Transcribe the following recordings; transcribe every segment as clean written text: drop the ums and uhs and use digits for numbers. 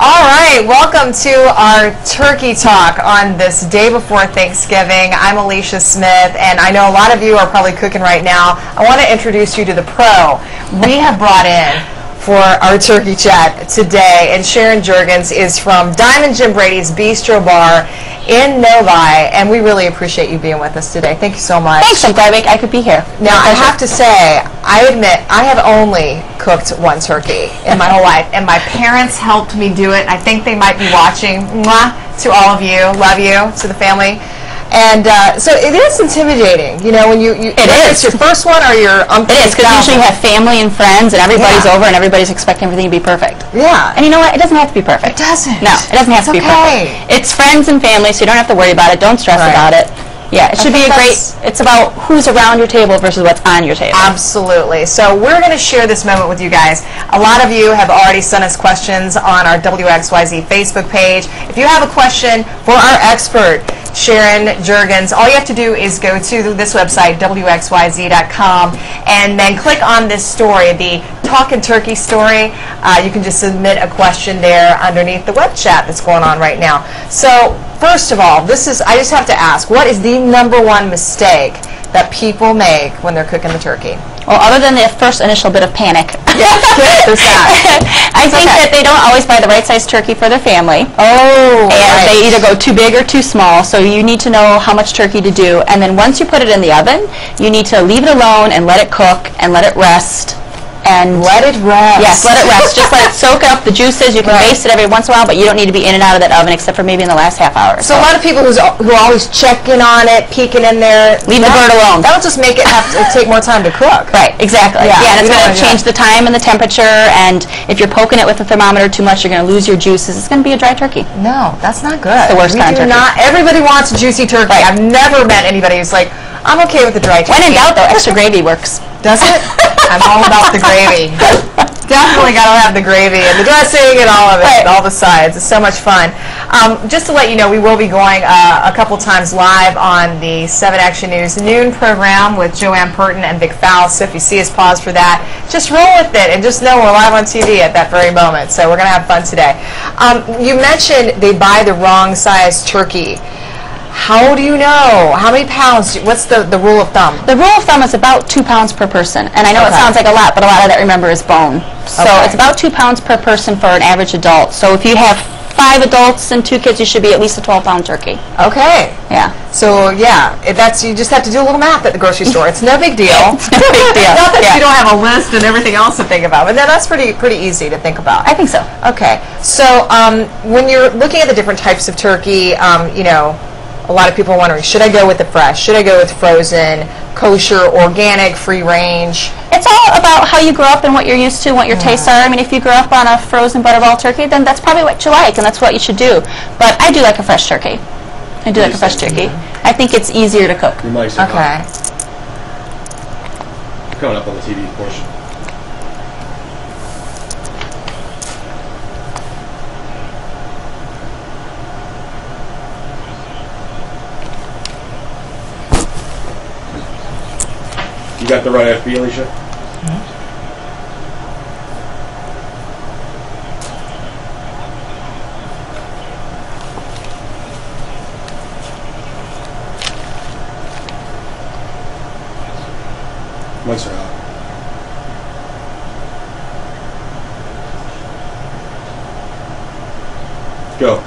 All right, welcome to our turkey talk on this day before Thanksgiving. I'm Alicia Smith, and I know a lot of you are probably cooking right now. I want to introduce you to the pro we have brought in for our turkey chat today, and Sharon Juergens is from Diamond Jim Brady's Bistro Bar in Novi, and we really appreciate you being with us today. Thank you so much. Thanks, I'm glad I could be here. Now, I have to say, I admit, I have only cooked one turkey in my whole life, and my parents helped me do it. I think they might be watching. Mwah, to all of you. Love you. To the family. And so it is intimidating, you know, when it's your first one or your It is, because usually you have family and friends, and everybody's over, and everybody's expecting everything to be perfect. Yeah. And you know what? It doesn't have to be perfect. It doesn't. No, it doesn't have to be perfect. It's friends and family, so you don't have to worry about it. Don't stress about it. Yeah, it should be it's about who's around your table versus what's on your table. Absolutely. So we're going to share this moment with you guys. A lot of you have already sent us questions on our WXYZ Facebook page. If you have a question for our expert, Sharon Juergens, all you have to do is go to this website, WXYZ.com, and then click on this story, the Talkin' Turkey story. You can just submit a question there underneath the web chat that's going on right now. So, first of all, I just have to ask, what is the #1 mistake that people make when they're cooking the turkey? Well, other than the first initial bit of panic, there's that. I think that they don't always buy the right size turkey for their family. Oh, and they either go too big or too small, so you need to know how much turkey to do. And then once you put it in the oven, you need to leave it alone and let it cook and let it rest. And let it rest. Yes, let it rest. Just let it soak up the juices. You can baste it every once in a while, but you don't need to be in and out of that oven except for maybe in the last half hour. So a lot of people who are always checking on it, peeking in there, leave the bird alone. That'll just make it have to take more time to cook. Right, exactly. Yeah, and it's going to change the time and the temperature, and if you're poking it with the thermometer too much, you're going to lose your juices. It's going to be a dry turkey. No, that's not good. It's the worst kind of turkey. Everybody wants a juicy turkey. Right. I've never met anybody who's like, I'm okay with the dry turkey. When in doubt, though, extra gravy works. Does it? I'm all about the gravy. Definitely got to have the gravy and the dressing and all of it, all the sides. It's so much fun. Just to let you know, we will be going a couple times live on the 7 Action News noon program with Joanne Purton and Vic Faust. So if you see us pause for that, just roll with it and just know we're live on TV at that very moment. So we're going to have fun today. You mentioned they buy the wrong size turkey. How do you know? How many pounds? What's the rule of thumb? The rule of thumb is about 2 pounds per person. And I know it sounds like a lot, but a lot of that, remember, is bone. So it's about 2 pounds per person for an average adult. So if you have 5 adults and 2 kids, you should be at least a 12-pound turkey. Okay. Yeah. So, yeah, you just have to do a little math at the grocery store. It's no big deal. It's no big deal. Not that you don't have a list and everything else to think about, but that's pretty easy to think about. I think so. Okay. So when you're looking at the different types of turkey, you know, a lot of people are wondering, should I go with the fresh? Should I go with frozen, kosher, organic, free range? It's all about how you grew up and what you're used to, what your tastes are. I mean, if you grew up on a frozen butterball turkey, then that's probably what you like, and that's what you should do. But I do like a fresh turkey. I do like a fresh turkey. I think it's easier to cook. Okay. Coming up on the TV portion. You got the right FB, Alicia? Mics are out. Go.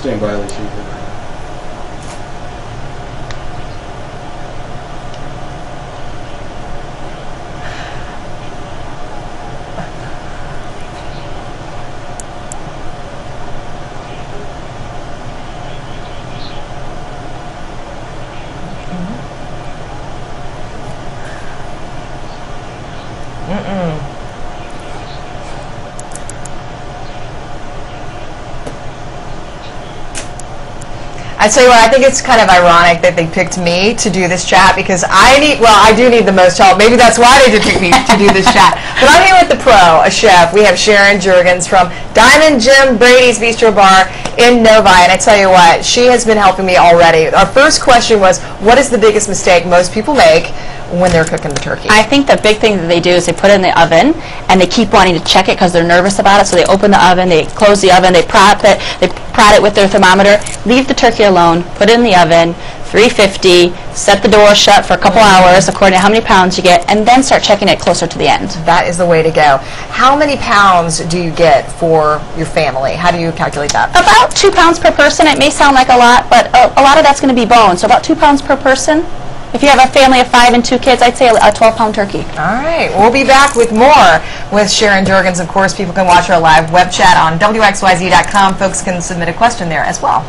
Stand by, Alicia. I tell you what, I think it's kind of ironic that they picked me to do this chat because I do need the most help. Maybe that's why they did pick me to do this chat. But I'm here with the pro, a chef. We have Sharon Juergens from Diamond Jim Brady's Bistro Bar in Novi. And I tell you what, she has been helping me already. Our first question was, what is the biggest mistake most people make when they're cooking the turkey? I think the big thing that they do is they put it in the oven and they keep wanting to check it because they're nervous about it. So they open the oven, they close the oven, they prod it with their thermometer, leave the turkey alone, put it in the oven, 350, set the door shut for a couple hours according to how many pounds you get, and then start checking it closer to the end. That is the way to go. How many pounds do you get for your family? How do you calculate that? About 2 pounds per person. It may sound like a lot, but a lot of that's going to be bone, so about 2 pounds per person. If you have a family of 5 and 2 kids, I'd say a 12-pound turkey. All right. We'll be back with more with Sharon Juergens. Of course, people can watch our live web chat on WXYZ.com. Folks can submit a question there as well.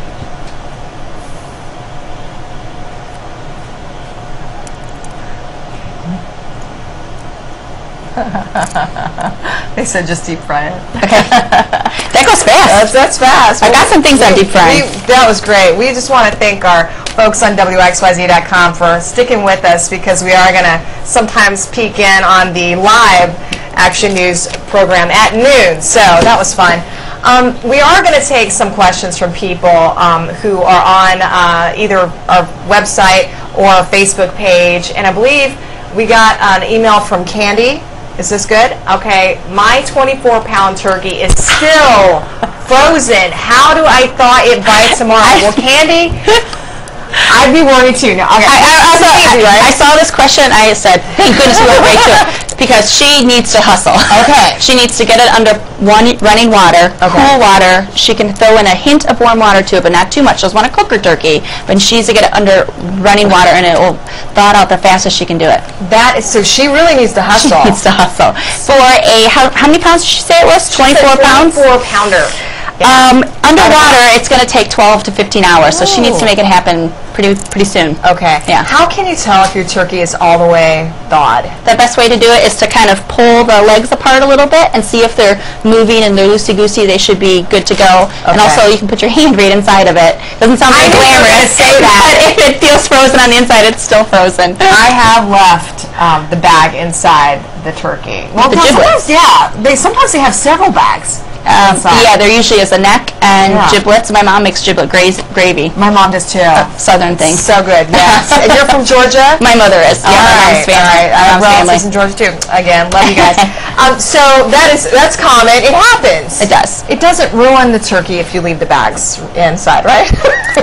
They said just deep fry it. Okay. That goes fast. That's fast. I got some things on deep frying. That was great. We just want to thank our folks on WXYZ.com for sticking with us because we are going to sometimes peek in on the live Action News program at noon. So that was fun. We are going to take some questions from people who are on either our website or our Facebook page. And I believe we got an email from Candy. Is this good? Okay. My 24-pound turkey is still frozen. How do I thaw it by tomorrow? Well, Candy, I'd be worried too. No, okay. I saw this question. I said, thank goodness we went right to it. Because she needs to hustle. Okay. She needs to get it under running water, cool water. She can throw in a hint of warm water to it, but not too much. She doesn't want to cook her turkey, but she needs to get it under running water, and it will thaw it out the fastest she can do it. That is, so she really needs to hustle. She needs to hustle. For a, how many pounds did she say it was? 24 pounds? 24-pounder. Yeah. Underwater, it's going to take 12 to 15 hours, so she needs to make it happen pretty soon. Okay. Yeah. How can you tell if your turkey is all the way thawed? The best way to do it is to kind of pull the legs apart a little bit and see if they're moving and they're loosey-goosey. They should be good to go. Okay. And also, you can put your hand right inside of it. Doesn't sound very glamorous, say that. But if it feels frozen on the inside, it's still frozen. I have left the bag inside the turkey. Well, the giblets. Yeah. Sometimes they have several bags. Yeah, there usually is a neck and giblets. My mom makes giblet gravy. My mom does too. Southern thing. So good, yes. And you're from Georgia? My mother is. Yeah, my mom's family. All right. I have relatives in Georgia too. Again, love you guys. So that's common. It happens. It does. It doesn't ruin the turkey if you leave the bags inside, right?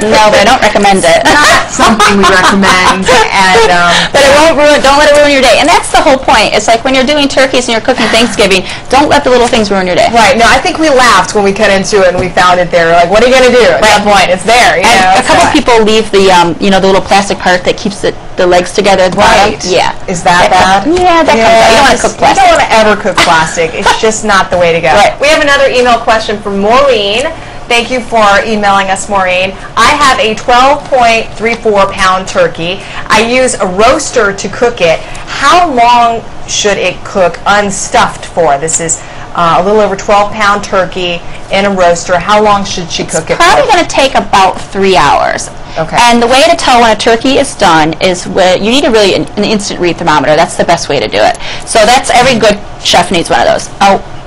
No, but I don't recommend it. Not something we recommend. And but it won't ruin. Don't let it ruin your day. And that's the whole point. It's like when you're doing turkeys and you're cooking Thanksgiving, don't let the little things ruin your day. Right. No, I think we laughed when we cut into it and we found it there. Like, what are you going to do? At that point, it's there. You know, a couple people leave the the little plastic part that keeps the legs together at the bottom. Yeah. Is that bad? Yeah, that comes out. You don't want to cook plastic. You don't want to ever cook plastic. It's just not the way to go. Right. We have another email question from Maureen. Thank you for emailing us, Maureen. I have a 12.34-pound turkey. I use a roaster to cook it. How long should it cook unstuffed for? This is a little over 12-pound turkey in a roaster. How long should she cook it for? Probably going to take about 3 hours. Okay. And the way to tell when a turkey is done is you need an instant read thermometer. That's the best way to do it. So every good chef needs one of those.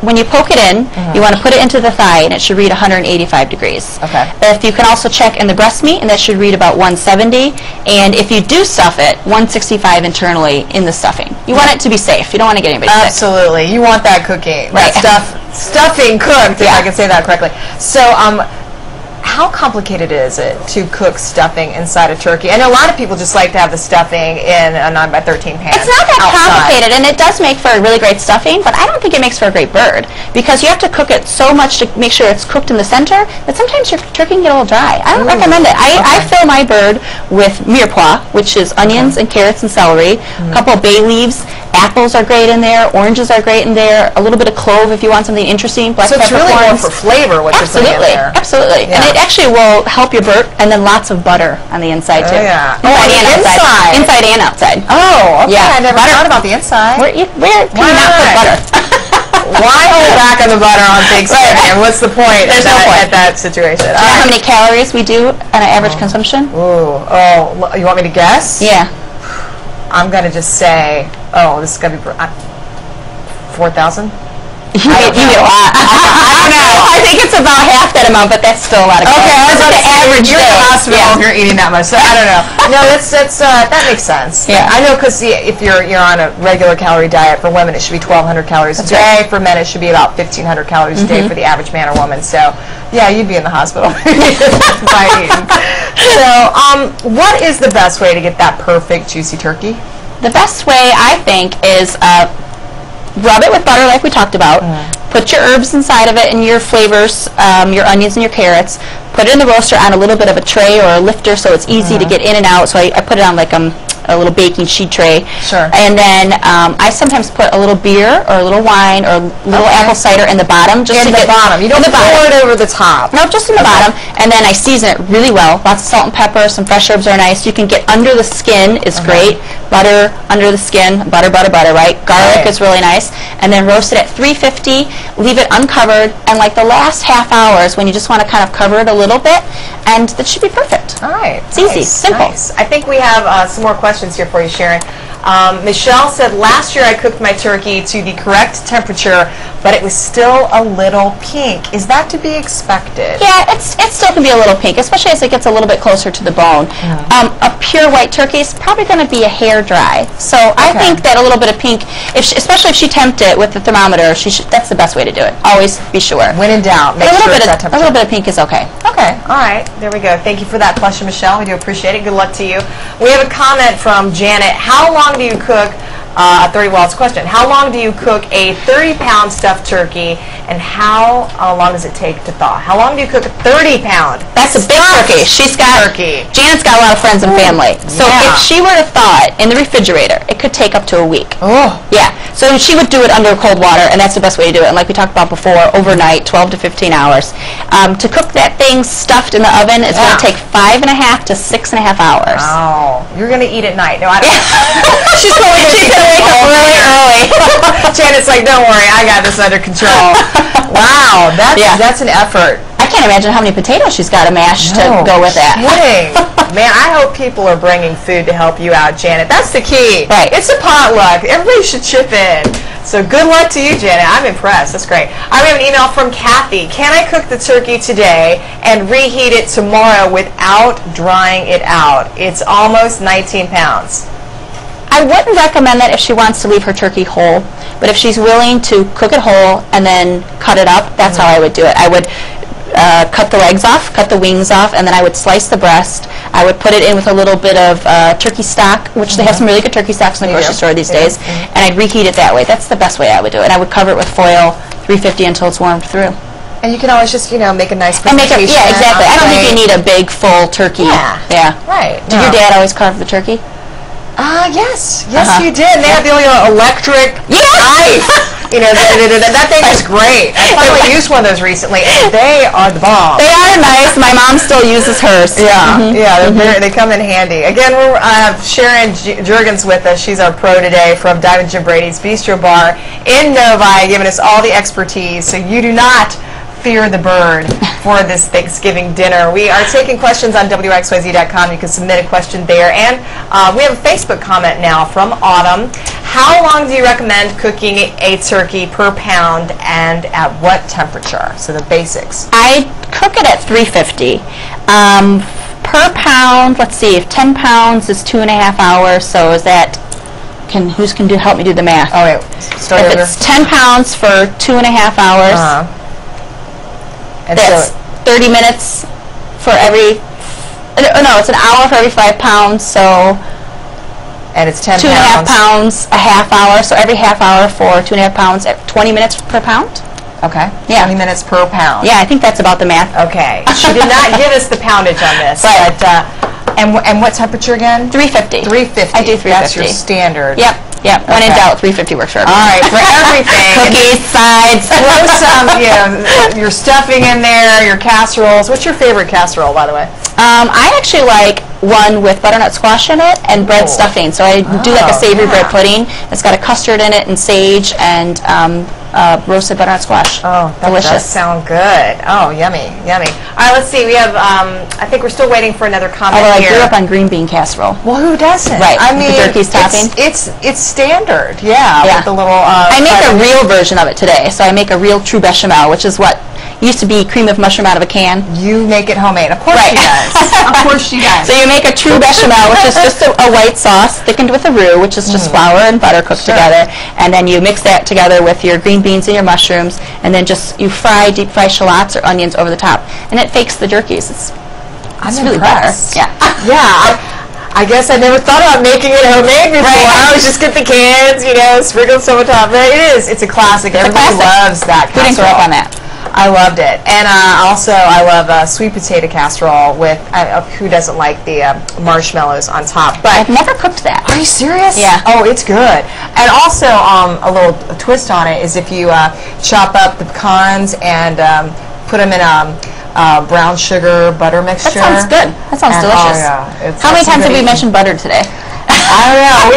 When you poke it in, you want to put it into the thigh, and it should read 185 degrees. Okay. If you can also check in the breast meat, and that should read about 170. And if you do stuff it, 165 internally in the stuffing. You want it to be safe. You don't want to get anybody sick. Absolutely. You want that cooking. Right. That stuffing cooked, if I can say that correctly. So, how complicated is it to cook stuffing inside a turkey? I know a lot of people just like to have the stuffing in a 9x13 pan. It's not that complicated, and it does make for a really great stuffing, but I don't think it makes for a great bird because you have to cook it so much to make sure it's cooked in the center that sometimes your turkey can get a little dry. I don't recommend it. I fill my bird with mirepoix, which is onions and carrots and celery, a couple of bay leaves, apples are great in there, oranges are great in there, a little bit of clove if you want something interesting, black peppercorns. So it's really more for flavor what you're putting in there. Absolutely. Yeah. And it actually will help you burp, and then lots of butter on the inside too. Yeah. Inside and outside. Inside. Inside and outside. Oh, okay. Yeah. I never thought about the inside. Where can you not put butter? Why hold back on the butter on Thanksgiving? And what's the point? There's no point at that situation. Do you know how many calories we do on an average consumption? Ooh. Oh, you want me to guess? Yeah. I'm going to just say, this is going to be 4,000? You eat a lot. I don't know. I think it's about half that amount, but that's still a lot of calories. Okay, I was about to the say, average you're in the day. hospital if you're eating that much, so I don't know. No, that makes sense. Yeah. I know, because if you're on a regular calorie diet, for women it should be 1,200 calories a day. right. For men it should be about 1,500 calories a day for the average man or woman. So, yeah, you'd be in the hospital by eating. So, what is the best way to get that perfect juicy turkey? The best way, I think, is rub it with butter like we talked about. Put your herbs inside of it and your flavors, your onions and your carrots. Put it in the roaster on a little bit of a tray or a lifter so it's easy to get in and out. So I put it on like a little baking sheet tray. Sure. And then I sometimes put a little beer or a little wine or a little apple cider in the bottom. Just In to the get bottom. You don't pour it over the top. No, just in the bottom. And then I season it really well. Lots of salt and pepper. Some fresh herbs are nice. You can get under the skin is great. Butter under the skin. Butter, right? Garlic is really nice. And then roast it at 350. Leave it uncovered. And like the last half hours when you just want to kind of cover it a little bit. And that should be perfect. All right. It's easy. Simple. Nice. I think we have some more questions here for you, Sharon. Michelle said, last year I cooked my turkey to the correct temperature, but it was still a little pink. Is that to be expected? Yeah, it still can be a little pink, especially as it gets a little bit closer to the bone. A pure white turkey is probably going to be a hair dry. So I think that a little bit of pink, especially if she temped it with the thermometer, that's the best way to do it. Always be sure. When in doubt, make sure it's that temperature. A little bit of pink is okay. Okay, all right, there we go. Thank you for that question, Michelle. We do appreciate it. Good luck to you. We have a comment from Janet. How long do you cook? It's a question. How long do you cook a 30-pound stuffed turkey, and how long does it take to thaw? How long do you cook a 30-pound? That's a big turkey. Janet's got a lot of friends and family. So if she were to thaw it in the refrigerator, it could take up to a week. Oh. Yeah. So she would do it under cold water, and that's the best way to do it. And like we talked about before, overnight, 12 to 15 hours. To cook that thing stuffed in the oven is going to take 5.5 to 6.5 hours. Oh, you're going to eat at night. No, I don't. She's going to wake up really early. Janet's like, don't worry, I got this under control. Wow, that's an effort. I can't imagine how many potatoes she's got to mash to go with that. Kidding. Man, I hope people are bringing food to help you out, Janet. That's the key. Right. It's a potluck. Everybody should chip in. So good luck to you, Janet. I'm impressed. That's great. All right, we have an email from Kathy. Can I cook the turkey today and reheat it tomorrow without drying it out? It's almost 19 pounds. I wouldn't recommend that if she wants to leave her turkey whole, but if she's willing to cook it whole and then cut it up, that's how I would do it. I would cut the legs off, cut the wings off, and then I would slice the breast. I would put it in with a little bit of turkey stock, which they have some really good turkey stocks in the grocery store these days, and I'd reheat it that way. That's the best way I would do it. I would cover it with foil, 350 until it's warmed through. And you can always just, make a nice presentation. Yeah, exactly. I don't think you need a big, full turkey. Yeah. Right. Did your dad always carve the turkey? Yes, you did. They have the electric knife. That thing is great. I finally used one of those recently, and they are the bomb. They are nice. My mom still uses hers. They come in handy. Again, we have Sharon Juergens with us. She's our pro today from Diamond Jim Brady's Bistro Bar in Novi, giving us all the expertise, so you do not fear the bird for this Thanksgiving dinner. We are taking questions on WXYZ.com. You can submit a question there. And we have a Facebook comment now from Autumn. How long do you recommend cooking a turkey per pound, and at what temperature? So the basics. I cook it at 350. Per pound, let's see, if 10 pounds is 2.5 hours, so is that, help me do the math? Oh, wait. If it's 10 pounds for 2.5 hours, and that's 30 minutes for every, no, it's an hour for every 5 pounds, so. And it's 10 2.5 pounds a half hour, so every half hour for 2.5 pounds, 20 minutes per pound? Okay. Yeah. 20 minutes per pound. Yeah, I think that's about the math. Okay. She did not give us the poundage on this. Right. But, and what temperature again? 350. 350. I do 350. That's your standard. Yep. Yeah, when in doubt, 350 works for everything. All right, for everything. Cookies, sides. Throw some, your stuffing in there, your casseroles. What's your favorite casserole, by the way? I actually like one with butternut squash in it and bread stuffing. So I do like a savory bread pudding. It's got a custard in it and sage and roasted butternut squash. Oh, that delicious. does sound good. Oh, yummy, yummy. All right, let's see. We have, I think we're still waiting for another comment Although here. I grew up on green bean casserole. Well, who doesn't? Right, I mean, the turkey's topping. It's standard, with the little... I make a real version of it today. So I make a real true bechamel, which is what used to be cream of mushroom out of a can. You make it homemade. Of course she does. Of course she does. So you make a true bechamel, which is just a white sauce thickened with a roux, which is just flour and butter cooked together. And then you mix that together with your green beans and your mushrooms, and then just you deep fry shallots or onions over the top. And it fakes the jerkies. It's really impressed. butter. Yeah. Yeah. I guess I never thought about making it homemade before. I always just get the cans, sprinkle some on top. But it is. It's a classic. Everybody loves that casserole. Who didn't grow up on that? I loved it. And also, I love sweet potato casserole with, who doesn't like the marshmallows on top. But I've never cooked that. Are you serious? Yeah. Oh, it's good. And also, a little twist on it is if you chop up the pecans and put them in brown sugar butter mixture. That sounds good. That sounds delicious. Oh, yeah. How many times have we mentioned butter today? I don't know.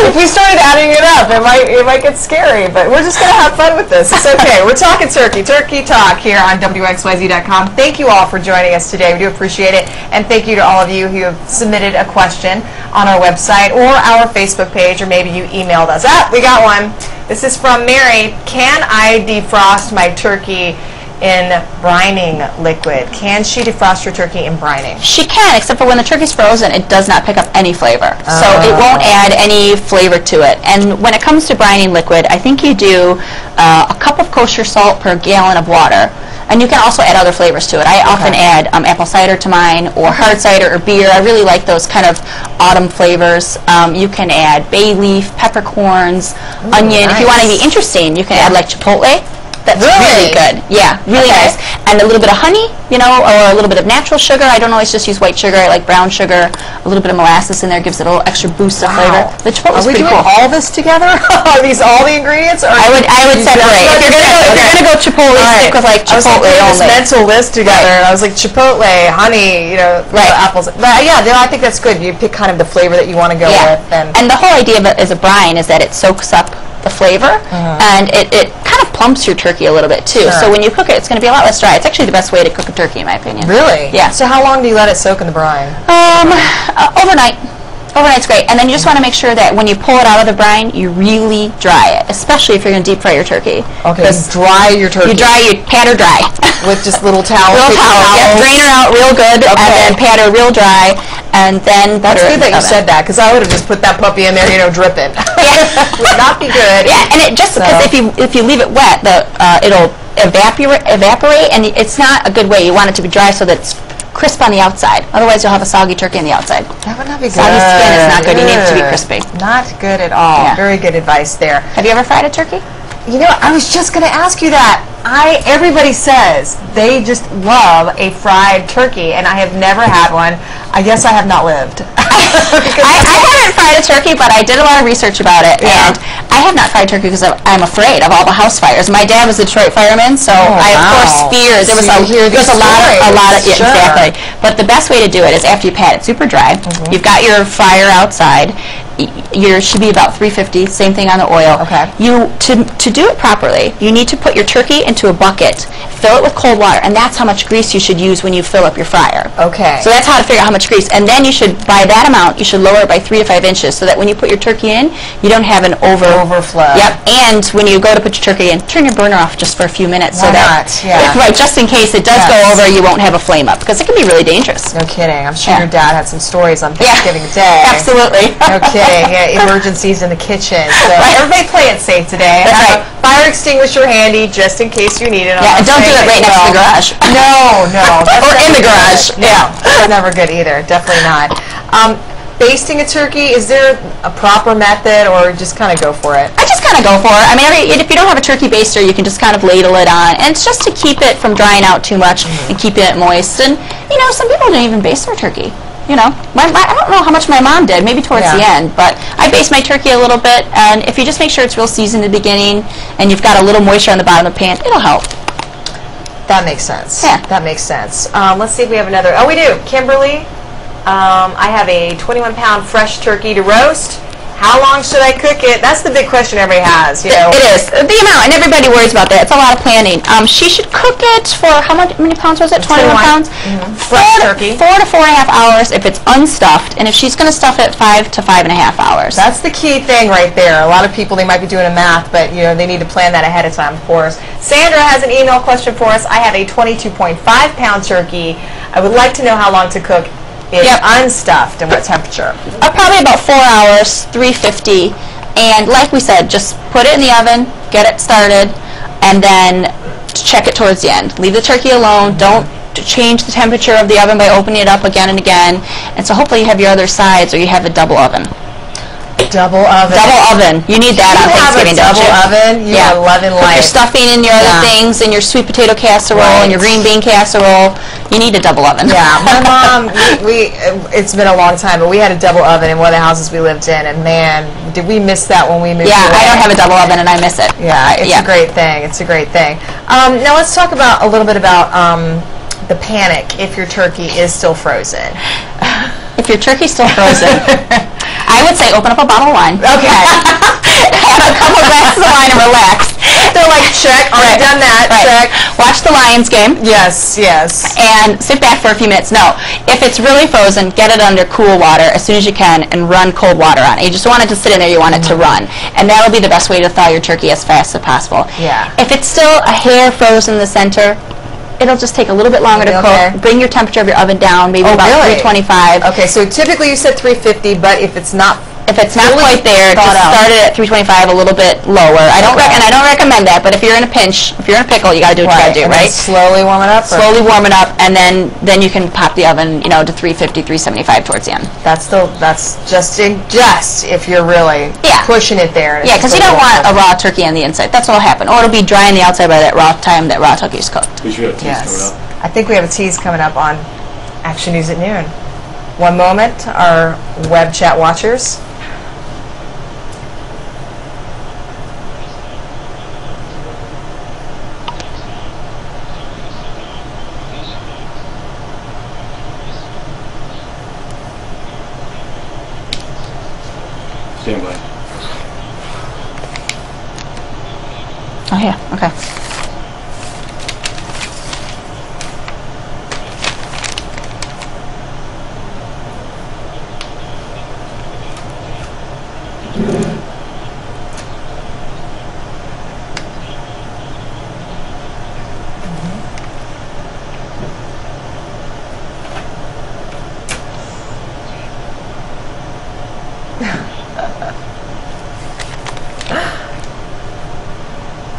If we started adding it up, it might get scary, but we're just going to have fun with this. It's okay. We're talking turkey talk here on WXYZ.com. Thank you all for joining us today. We do appreciate it, and thank you to all of you who have submitted a question on our website or our Facebook page, or maybe you emailed us. We got one. This is from Mary. Can I defrost my turkey in brining liquid? Can she defrost your turkey in brining? She can, except for when the turkey's frozen, it does not pick up any flavor. So it won't add any flavor to it. And when it comes to brining liquid, I think you do a cup of kosher salt per gallon of water. And you can also add other flavors to it. I often add apple cider to mine, or hard cider, or beer. I really like those kind of autumn flavors. You can add bay leaf, peppercorns, onion. Nice. If you want to be interesting, you can add like chipotle. That's really good. Yeah, really nice. And a little bit of honey, or a little bit of natural sugar. I don't always just use white sugar. I like brown sugar. A little bit of molasses in there gives it a little extra boost of flavor. The chipotle's pretty cool. Are we doing all this together? Are these all the ingredients? Or I would separate. If you're gonna go chipotle, stick with like chipotle only. I was putting this mental list together, and I was like chipotle, honey, apples. But yeah, I think that's good. You pick kind of the flavor that you want to go with. And the whole idea of it as a brine is that it soaks up the flavor, and it kind of plumps your turkey a little bit too. So when you cook it, it's going to be a lot less dry. It's actually the best way to cook a turkey, in my opinion. Really? Yeah. So how long do you let it soak in the brine? Overnight. Overnight's great. And then you just want to make sure that when you pull it out of the brine, you really dry it, especially if you're going to deep fry your turkey. Okay. Dry your turkey. You pat her dry. With just little towels. Little towels. Yep. Drain her out real good, and then pat her real dry, and then That's good that you said that, because I would have just put that puppy in there, dripping. Yeah. Would not be good. Yeah, and it just because if you leave it wet, it'll evaporate, and it's not a good way. You want it to be dry so that it's crisp on the outside. Otherwise, you'll have a soggy turkey on the outside. That would not be good. Soggy skin is not good. You need it to be crispy. Not good at all. Yeah. Very good advice there. Have you ever fried a turkey? I was just going to ask you that. Everybody says they just love a fried turkey, and I have never had one. I guess I have not lived. I haven't fried a turkey, but I did a lot of research about it, and I have not fried turkey because I'm afraid of all the house fires. My dad was a Detroit fireman, so I of course feared there was a lot of exactly. But the best way to do it is after you pat it super dry. You've got your fire outside. Should be about 350. Same thing on the oil. Okay. To do it properly, you need to put your turkey into a bucket, fill it with cold water, and that's how much grease you should use when you fill up your fryer. Okay. So that's how to figure out how much grease, and then you should, by that amount, you should lower it by 3 to 5 inches, so that when you put your turkey in, you don't have an overflow. Yep. And when you go to put your turkey in, turn your burner off just for a few minutes, right, just in case it does go over, you won't have a flame up, because it can be really dangerous. No kidding. I'm sure your dad had some stories on Thanksgiving Day. Absolutely. No kidding. Yeah, emergencies in the kitchen. So everybody play it safe today. That's right. Fire extinguisher handy just in case you need it. Yeah, and don't do it right next to the garage. No. Or in the garage. Yeah, that's never good either. Definitely not. Basting a turkey, is there a proper method, or just kind of go for it? I just kind of go for it. I mean, if you don't have a turkey baster, you can just kind of ladle it on, and it's just to keep it from drying out too much and keeping it moist. And some people don't even baste their turkey. You know, I don't know how much my mom did, maybe towards the end, but I base my turkey a little bit, and if you just make sure it's real seasoned in the beginning, and you've got a little moisture on the bottom of the pan, it'll help. That makes sense. Yeah. That makes sense. Let's see if we have another. Oh, we do. Kimberly, I have a 21-pound fresh turkey to roast. How long should I cook it? That's the big question everybody has. You know. It is. The amount, and everybody worries about that. It's a lot of planning. She should cook it for, how many pounds was it? 21 pounds? Fresh turkey. 4 to 4.5 hours if it's unstuffed, and if she's going to stuff it, 5 to 5.5 hours. That's the key thing right there. A lot of people, they might be doing a math, but you know they need to plan that ahead of time, of course. Sandra has an email question for us. I have a 22.5-pound turkey. I would like to know how long to cook it unstuffed and what temperature. Probably about 4 hours, 350, and like we said, just put it in the oven, get it started, and then check it towards the end. Leave the turkey alone. Don't change the temperature of the oven by opening it up again and again. And so hopefully you have your other sides, or you have a double oven. Double oven. Double oven. You need that on Thanksgiving, don't you? Double oven. You are loving life. Put your stuffing in your other things, and your sweet potato casserole, and your green bean casserole. You need a double oven. Yeah, my mom. It's been a long time, but we had a double oven in one of the houses we lived in, and man, did we miss that when we moved. Yeah, away. I don't have a double oven, and I miss it. Yeah, it's a great thing. It's a great thing. Now let's talk about a little bit about the panic if your turkey is still frozen. If your turkey's still frozen, I would say open up a bottle of wine. Okay. Have a couple glasses of wine and relax. They're like, check, already done that, check. Watch the Lions game. Yes, yes. And sit back for a few minutes. No, if it's really frozen, get it under cool water as soon as you can and run cold water on it. You just don't want it to sit in there, you want it to run. And that'll be the best way to thaw your turkey as fast as possible. Yeah. If it's still a hair frozen in the center, it'll just take a little bit longer to cook. Bring your temperature of your oven down, maybe about 325. Okay, so typically you said 350, but if it's not quite there, just start it at 325, a little bit lower. I don't recommend that, but if you're in a pinch, if you're in a pickle, you got to do what you got to do, right? Slowly warm it up. Slowly warm it up, and then you can pop the oven, to 350, 375 towards the end. That's just if you're really pushing it there. Yeah, because you don't want a raw turkey on the inside. That's what'll happen, or it'll be dry on the outside by that raw turkey's cooked. We should have teas coming up. I think we have a tease coming up on Action News at noon. One moment, our web chat watchers. Stand by. Oh yeah, okay.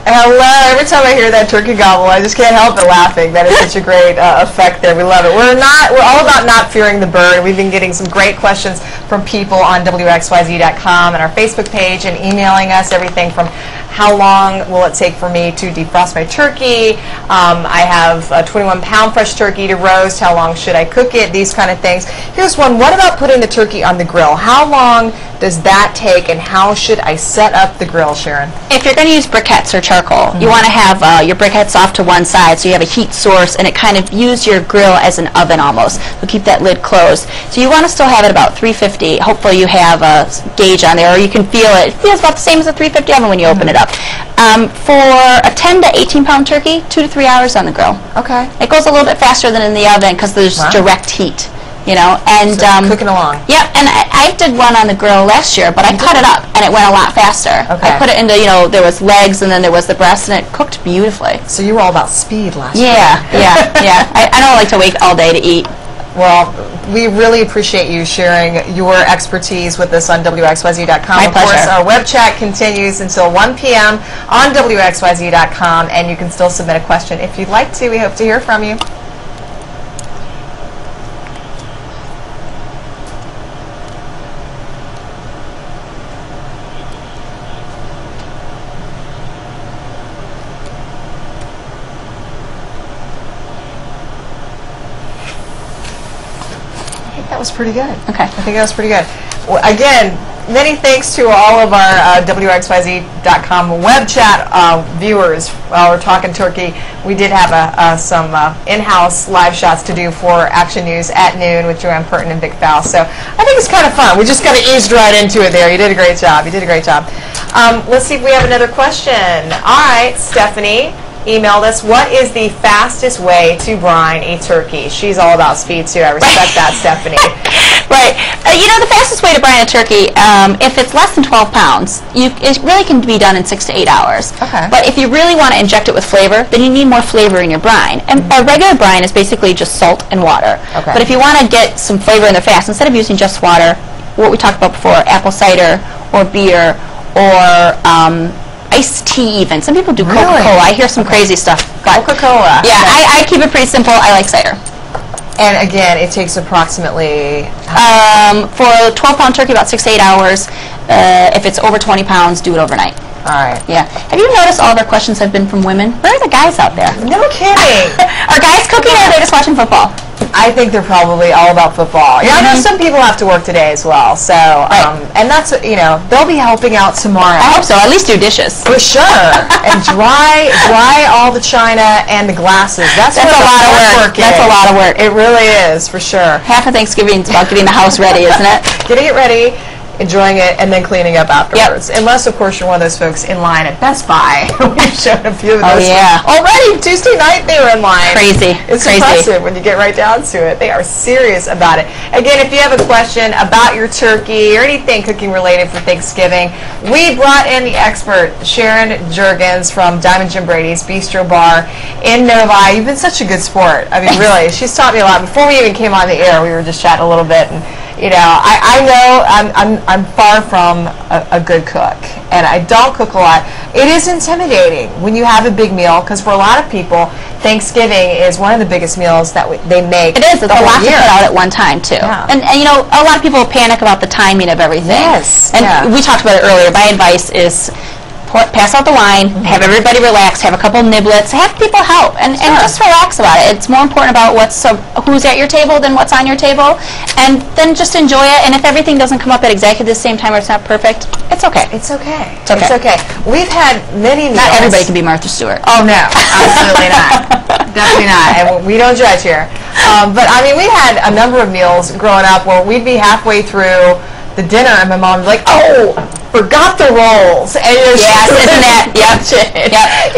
Hello. Every time I hear that turkey gobble, I just can't help but laughing. That is such a great effect there. We love it. We're all about not fearing the bird. We've been getting some great questions from people on WXYZ.com and our Facebook page, and emailing us everything from how long will it take for me to defrost my turkey? I have a 21-pound fresh turkey to roast. How long should I cook it? These kind of things. Here's one. What about putting the turkey on the grill? How long does that take, and how should I set up the grill, Sharon? If you're going to use briquettes or charcoal, you want to have your briquettes off to one side so you have a heat source, and it kind of use your grill as an oven almost. So keep that lid closed. So you want to still have it about 350. Hopefully you have a gauge on there, or you can feel it. It feels about the same as a 350 oven when you open it up. For a 10 to 18-pound turkey, 2 to 3 hours on the grill. Okay. It goes a little bit faster than in the oven because there's direct heat. And so cooking along. Yeah, and I did one on the grill last year, but I cut it up, and it went a lot faster. Okay. I put it into, there was legs, and then there was the breast, and it cooked beautifully. So you were all about speed last year. Yeah. I don't like to wait all day to eat. Well, we really appreciate you sharing your expertise with us on WXYZ.com. My of pleasure. course, our web chat continues until 1 p.m. on WXYZ.com, and you can still submit a question if you'd like to. We hope to hear from you. was pretty good. Okay. I think that was pretty good. Well, again, many thanks to all of our WXYZ.com web chat viewers. While we're talking turkey, we did have some in-house live shots to do for Action News at noon with Joanne Purton and Big Fowl. So I think it's kind of fun. We just kind of eased right into it there. You did a great job. You did a great job. Let's see if we have another question. All right, Stephanie emailed us, what is the fastest way to brine a turkey? She's all about speed too. I respect that, Stephanie. Right. You know, the fastest way to brine a turkey, if it's less than 12 pounds, it really can be done in 6 to 8 hours. Okay. But if you really want to inject it with flavor, then you need more flavor in your brine. And a regular brine is basically just salt and water. Okay. But if you want to get some flavor in there fast, instead of using just water, what we talked about before, apple cider or beer or iced tea even. Some people do Coca-Cola. I hear some crazy stuff. Coca-Cola. Yeah, I keep it pretty simple. I like cider. And again, it takes approximately... for a 12-pound turkey, about 6 to 8 hours. If it's over 20 pounds, do it overnight. All right. Yeah. Have you noticed all of our questions have been from women? Where are the guys out there? No kidding. Are guys cooking or are they just watching football? I think they're probably all about football. Yeah, I know some people have to work today as well. So, and that's, you know, they'll be helping out tomorrow. I hope so. At least do dishes. For sure. And dry all the china and the glasses. That's a lot of work. That's a lot of work. It really is, for sure. Half of Thanksgiving is about getting the house ready, isn't it? Getting it ready, enjoying it, and then cleaning up afterwards. Yep. Unless, of course, you're one of those folks in line at Best Buy. We've shown a few of those. Oh, yeah. Already, Tuesday night, they were in line. Crazy. It's impressive when you get right down to it. They are serious about it. Again, if you have a question about your turkey or anything cooking related for Thanksgiving, we brought in the expert, Sharon Juergens from Diamond Jim Brady's Bistro Bar in Novi. You've been such a good sport. I mean, really, she's taught me a lot. Before we even came on the air, we were just chatting a little bit, and you know, I know I'm far from a good cook, and I don't cook a lot. It is intimidating when you have a big meal, because for a lot of people, Thanksgiving is one of the biggest meals that they make. It is. It's a lot to put out at one time, too. Yeah. And, you know, a lot of people panic about the timing of everything. Yes. And yeah. we talked about it earlier. My advice is pass out the wine, have everybody relax, have a couple niblets, have people help, and just relax about it. It's more important about who's at your table than what's on your table, and then just enjoy it. And if everything doesn't come up at exactly the same time or it's not perfect, it's okay. It's okay. It's okay. It's okay. We've had many meals. Not everybody can be Martha Stewart. Oh, no. Absolutely not. Definitely not. And we don't judge here. But, I mean, we had a number of meals growing up where we'd be halfway through the dinner and my mom would be like, oh, forgot the rolls. And yes, isn't that? Yep.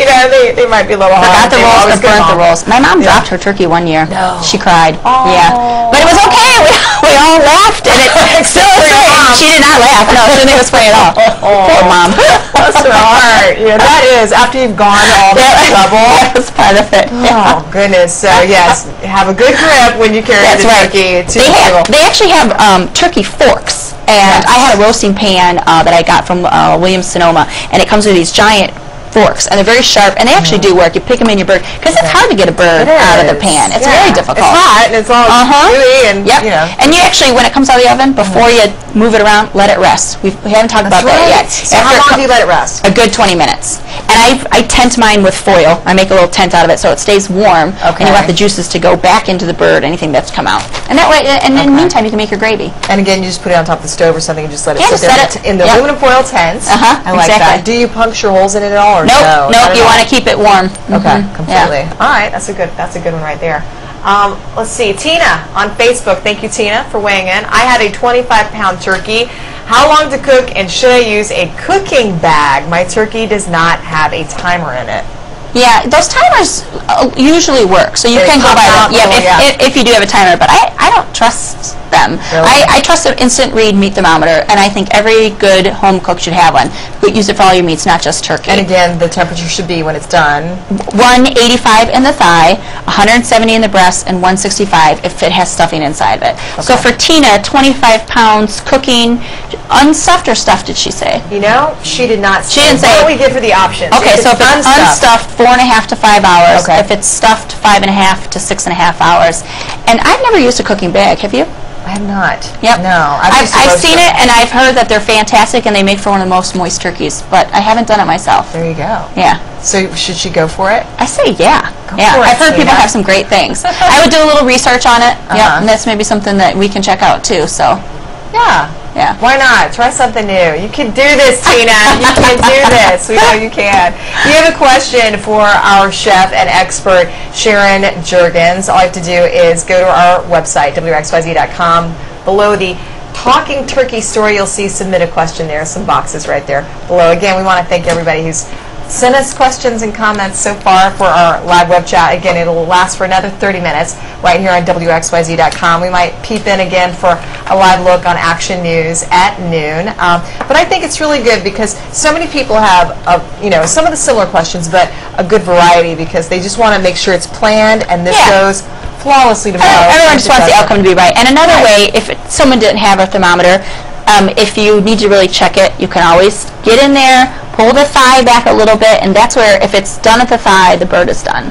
You know, they might be a little hard. Forgot the rolls or burnt the rolls. My mom dropped her turkey one year. No. She cried. Oh. Yeah. But it was okay. We all laughed, and it still was funny. She did not laugh. No, she didn't think it was funny at all. Poor mom. Bless her heart. Yeah, that is, after you've gone all that trouble. That's part of it. Oh, goodness. So, yes, have a good grip when you carry the turkey to the table. They actually have turkey forks. And I had a roasting pan that I got from Williams-Sonoma, and it comes with these giant forks, and they're very sharp, and they actually do work. You pick them in your bird, because it's hard to get a bird out of the pan. It's very difficult. It's hot, and it's all gooey, and you know. And you actually, when it comes out of the oven, before you move it around, let it rest. We haven't talked about that yet. So how long do you let it rest? A good 20 minutes. And I tent mine with foil. I make a little tent out of it so it stays warm, and you want the juices to go back into the bird, anything that's come out. And that way, and in the meantime, you can make your gravy. And again, you just put it on top of the stove or something and just let it sit there in the aluminum foil tent. I like that. Do you puncture holes in it at all, or no? Nope, you want to keep it warm. Okay, completely. All right, that's a good one right there. Let's see, Tina on Facebook. Thank you, Tina, for weighing in. I had a 25-pound turkey. How long to cook, and should I use a cooking bag? My turkey does not have a timer in it. Yeah, those timers usually work, so you can go by them. Yeah, if you do have a timer, but I don't trust them. Really? I trust an instant read meat thermometer, and I think every good home cook should have one. But use it for all your meats, not just turkey. And again, the temperature should be when it's done 185 in the thigh, 170 in the breast, and 165 if it has stuffing inside of it. Okay. So for Tina, 25 pounds cooking, unstuffed or stuffed, did she say? You know, she did not say. She didn't say. What do we give her the options? Okay, so if it's unstuffed, 4.5 to 5 hours. Okay. If it's stuffed, 5.5 to 6.5 hours. And I've never used a cooking bag. Have you? I have not. Yep. No. I've seen it, and I've heard that they're fantastic, and they make for one of the most moist turkeys, but I haven't done it myself. There you go. Yeah. So should she go for it? I say yeah. Go for it, I've heard people Tina. have some great things. I would do a little research on it. Yep, and that's maybe something that we can check out too. So. Yeah. Yeah. Why not? Try something new. You can do this, Tina. You can do this. We know you can. If you have a question for our chef and expert, Sharon Juergens, all you have to do is go to our website, WXYZ.com. Below the Talking Turkey story, you'll see submit a question there. Some boxes right there below. Again, we want to thank everybody who's sent us questions and comments so far for our live web chat. Again, it'll last for another 30 minutes right here on WXYZ.com. We might peep in again for a live look on Action News at noon. But I think it's really good because so many people have, some of the similar questions, but a good variety because they just want to make sure it's planned and this goes flawlessly tomorrow. Everyone just wants the outcome to be right. And another way, if someone didn't have a thermometer, if you need to really check it, you can always get in there, pull the thigh back a little bit, and that's where, if it's done at the thigh, the bird is done.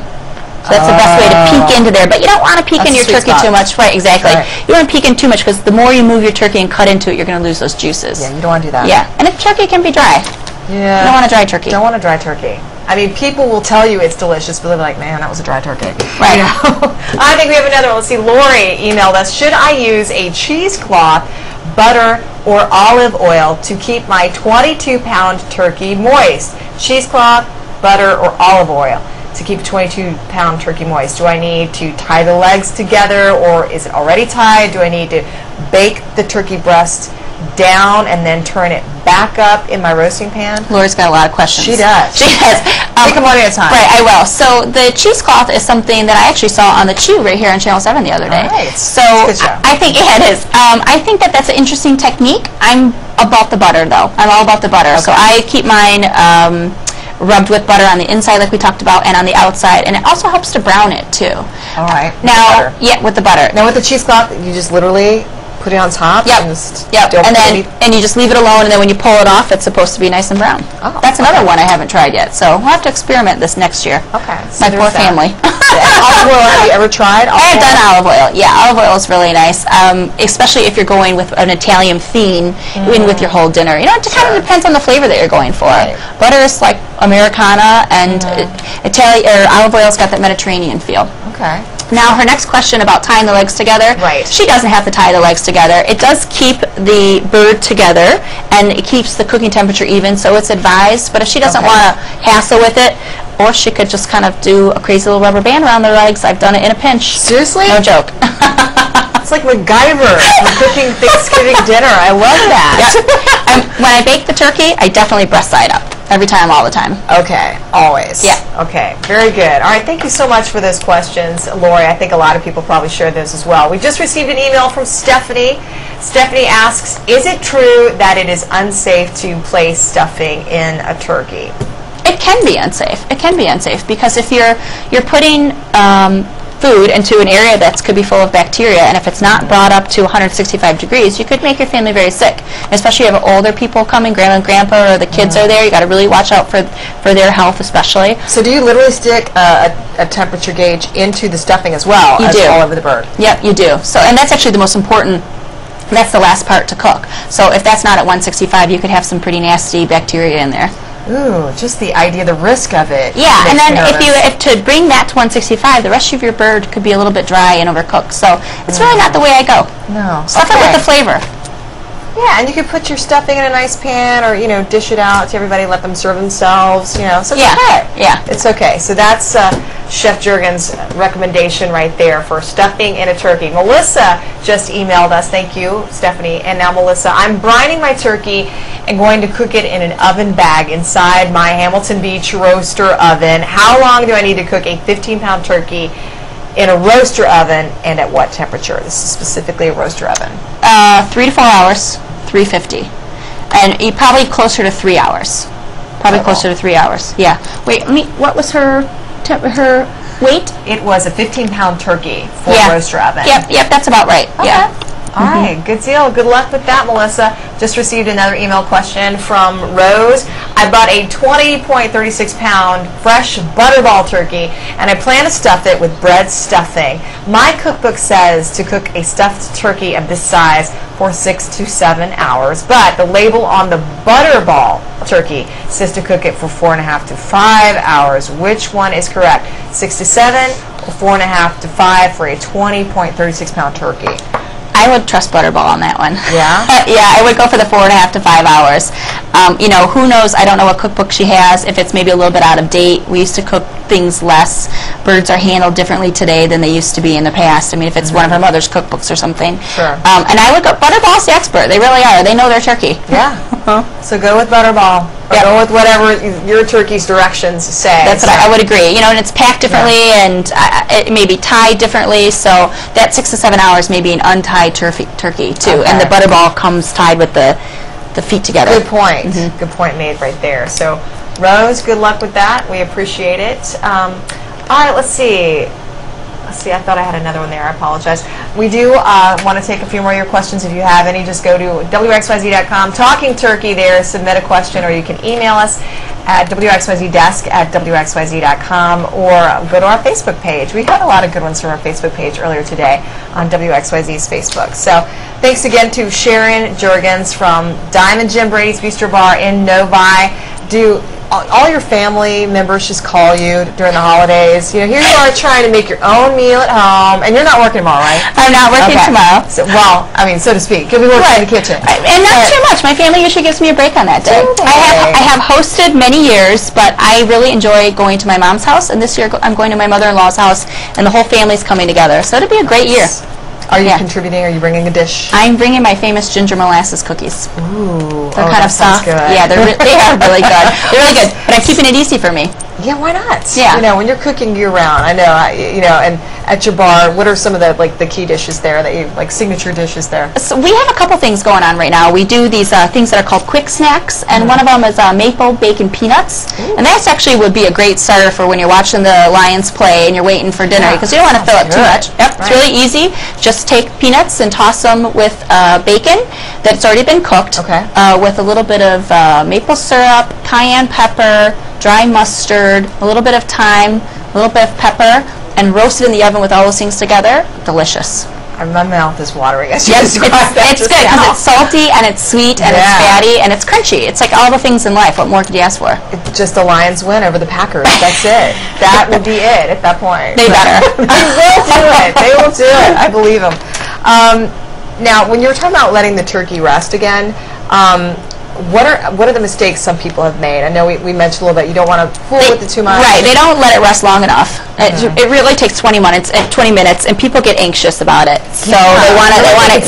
So that's the best way to peek into there. But you don't want to peek in your turkey too much. Right, exactly. Right. You don't want to peek in too much because the more you move your turkey and cut into it, you're going to lose those juices. Yeah, you don't want to do that. Yeah, and if turkey can be dry. Yeah. You don't want a dry turkey. Don't want a dry turkey. I mean, people will tell you it's delicious, but they're like, man, that was a dry turkey. Right. You know? I think we have another one. Let's see. Lori emailed us, should I use a cheesecloth, butter, or olive oil to keep my 22-pound turkey moist? Cheesecloth, butter, or olive oil to keep a 22-pound turkey moist. Do I need to tie the legs together, or is it already tied? Do I need to bake the turkey breast down and then turn it back up in my roasting pan? Lori's got a lot of questions. She does. She does. Take them one at a time. Right, I will. So the cheesecloth is something that I actually saw on the Chew right here on Channel 7 the other day. All right. So Good show. I think it is. I think that's an interesting technique. I'm about the butter though. I'm all about the butter. Okay. So I keep mine rubbed with butter on the inside like we talked about and on the outside, and it also helps to brown it too. All right. Now, with the butter. Now with the cheesecloth, you just literally put it on top. Yep. And just Yep. don't And put then any- you just leave it alone, and then when you pull it off, it's supposed to be nice and brown. Oh, That's another okay. one I haven't tried yet. So we'll have to experiment this next year. Okay. My poor family. Olive oil, have you ever tried? I have done olive oil. Yeah, olive oil is really nice, especially if you're going with an Italian theme in with your whole dinner. You know, it kind of depends on the flavor that you're going for. Right. Butter is like Americana, and Italian or olive oil's got that Mediterranean feel. Okay. Now, her next question about tying the legs together. Right. She doesn't have to tie the legs together. It does keep the bird together, and it keeps the cooking temperature even, so it's advised. But if she doesn't want to hassle with it, or she could just kind of do a crazy little rubber band around their legs. I've done it in a pinch. Seriously? No joke. It's like MacGyver for cooking Thanksgiving dinner. I love that. When I bake the turkey, I definitely breast side up. Every time, all the time. Okay, always. Yeah. Okay, very good. All right, thank you so much for those questions, Lori. I think a lot of people probably share those as well. We just received an email from Stephanie. Stephanie asks, is it true that it is unsafe to place stuffing in a turkey? It can be unsafe. It can be unsafe because if you're putting food into an area that could be full of bacteria, and if it's not brought up to 165 degrees, you could make your family very sick. Especially if you have older people coming, grandma and grandpa, or the kids are there. You got to really watch out for their health, especially. So do you literally stick a temperature gauge into the stuffing as well? You do. All over the bird? Yep, you do. So, and that's actually the most important. That's the last part to cook. So if that's not at 165, you could have some pretty nasty bacteria in there. Ooh, just the idea, the risk of it. Yeah, and then makes me nervous. if to bring that to 165, the rest of your bird could be a little bit dry and overcooked. So it's really not the way I go. No. Stuff it with the flavor. Yeah, and you could put your stuffing in a nice pan, or dish it out to everybody, let them serve themselves. So it's okay. Yeah. It's okay. So that's Chef Juergens' recommendation right there for stuffing in a turkey. Melissa just emailed us. Thank you, Stephanie. And now, Melissa, I'm brining my turkey and going to cook it in an oven bag inside my Hamilton Beach roaster oven. How long do I need to cook a 15-pound turkey in a roaster oven, and at what temperature? This is specifically a roaster oven. 3 to 4 hours, 350. And probably closer to 3 hours. Probably closer to 3 hours. Yeah. Wait, what was her weight? It was a 15-pound turkey for Yeah. a roaster oven. Yep, that's about right. Okay. Yeah. All right, good deal. Good luck with that, Melissa. Just received another email question from Rose. I bought a 20.36-pound fresh butterball turkey, and I plan to stuff it with bread stuffing. My cookbook says to cook a stuffed turkey of this size for 6 to 7 hours, but the label on the butterball turkey says to cook it for 4.5 to 5 hours. Which one is correct? 6 to 7 or 4.5 to 5 for a 20.36-pound turkey? I would trust Butterball on that one. Yeah? Yeah, I would go for the 4.5 to 5 hours. You know, who knows? I don't know what cookbook she has, if it's maybe a little bit out of date. We used to cook things less. Birds are handled differently today than they used to be in the past. I mean, if it's one of her mother's cookbooks or something. Sure. And I would go, Butterball's the expert. They really are. They know their turkey. Yeah. So go with Butterball. Or go with whatever your turkey's directions say. That's what I would agree. You know, and it's packed differently, and it may be tied differently. So that 6 to 7 hours may be an untied turkey too, and the Butterball comes tied with the feet together. Good point. Good point made right there. So, Rose, good luck with that. We appreciate it. All right, let's see. I thought I had another one there. I apologize. We do want to take a few more of your questions. If you have any, just go to WXYZ.com, Talking Turkey there, submit a question, or you can email us at WXYZdesk@WXYZ.com, or go to our Facebook page. We had a lot of good ones from our Facebook page earlier today on WXYZ's Facebook. So thanks again to Sharon Juergens from Diamond Jim Brady's Bistro Bar in Novi. Do all your family members just call you during the holidays? You know, here you are trying to make your own meal at home, and you're not working tomorrow, right? I'm not working tomorrow. So, well, I mean, so to speak. You'll be working in the kitchen. And not too much. My family usually gives me a break on that day. I have hosted many years, but I really enjoy going to my mom's house, and this year I'm going to my mother-in-law's house, and the whole family's coming together. So it'll be a great year. Are you contributing? Are you bringing a dish? I'm bringing my famous ginger molasses cookies. Ooh, they're kind of soft. Good. Yeah, they are really good. They're really good, but I'm keeping it easy for me. Yeah, why not? Yeah. You know, when you're cooking year-round, I know, you know, and at your bar, what are some of the key dishes there that you signature dishes there? So we have a couple things going on right now. We do these things that are called quick snacks, and one of them is maple bacon peanuts, and that actually would be a great starter for when you're watching the Lions play and you're waiting for dinner, because you don't want to fill up too much. Yep, it's really easy. Just take peanuts and toss them with bacon that's already been cooked, with a little bit of maple syrup, cayenne pepper, dry mustard, a little bit of thyme, a little bit of pepper, and roast it in the oven with all those things together. Delicious. My mouth is watering as you Yes, it's good because it's salty and it's sweet and it's fatty and it's crunchy. It's like all the things in life. What more could you ask for? It's just the Lions win over the Packers. That's it. That would be it at that point. They better. They will do it. They will do it. I believe them. Now, when you were talking about letting the turkey rest again, what are the mistakes some people have made? I know we mentioned a little bit. You don't want to fool with it too much. Right. They don't let it rest long enough. It really takes 20 minutes, and people get anxious about it. So they want to eat.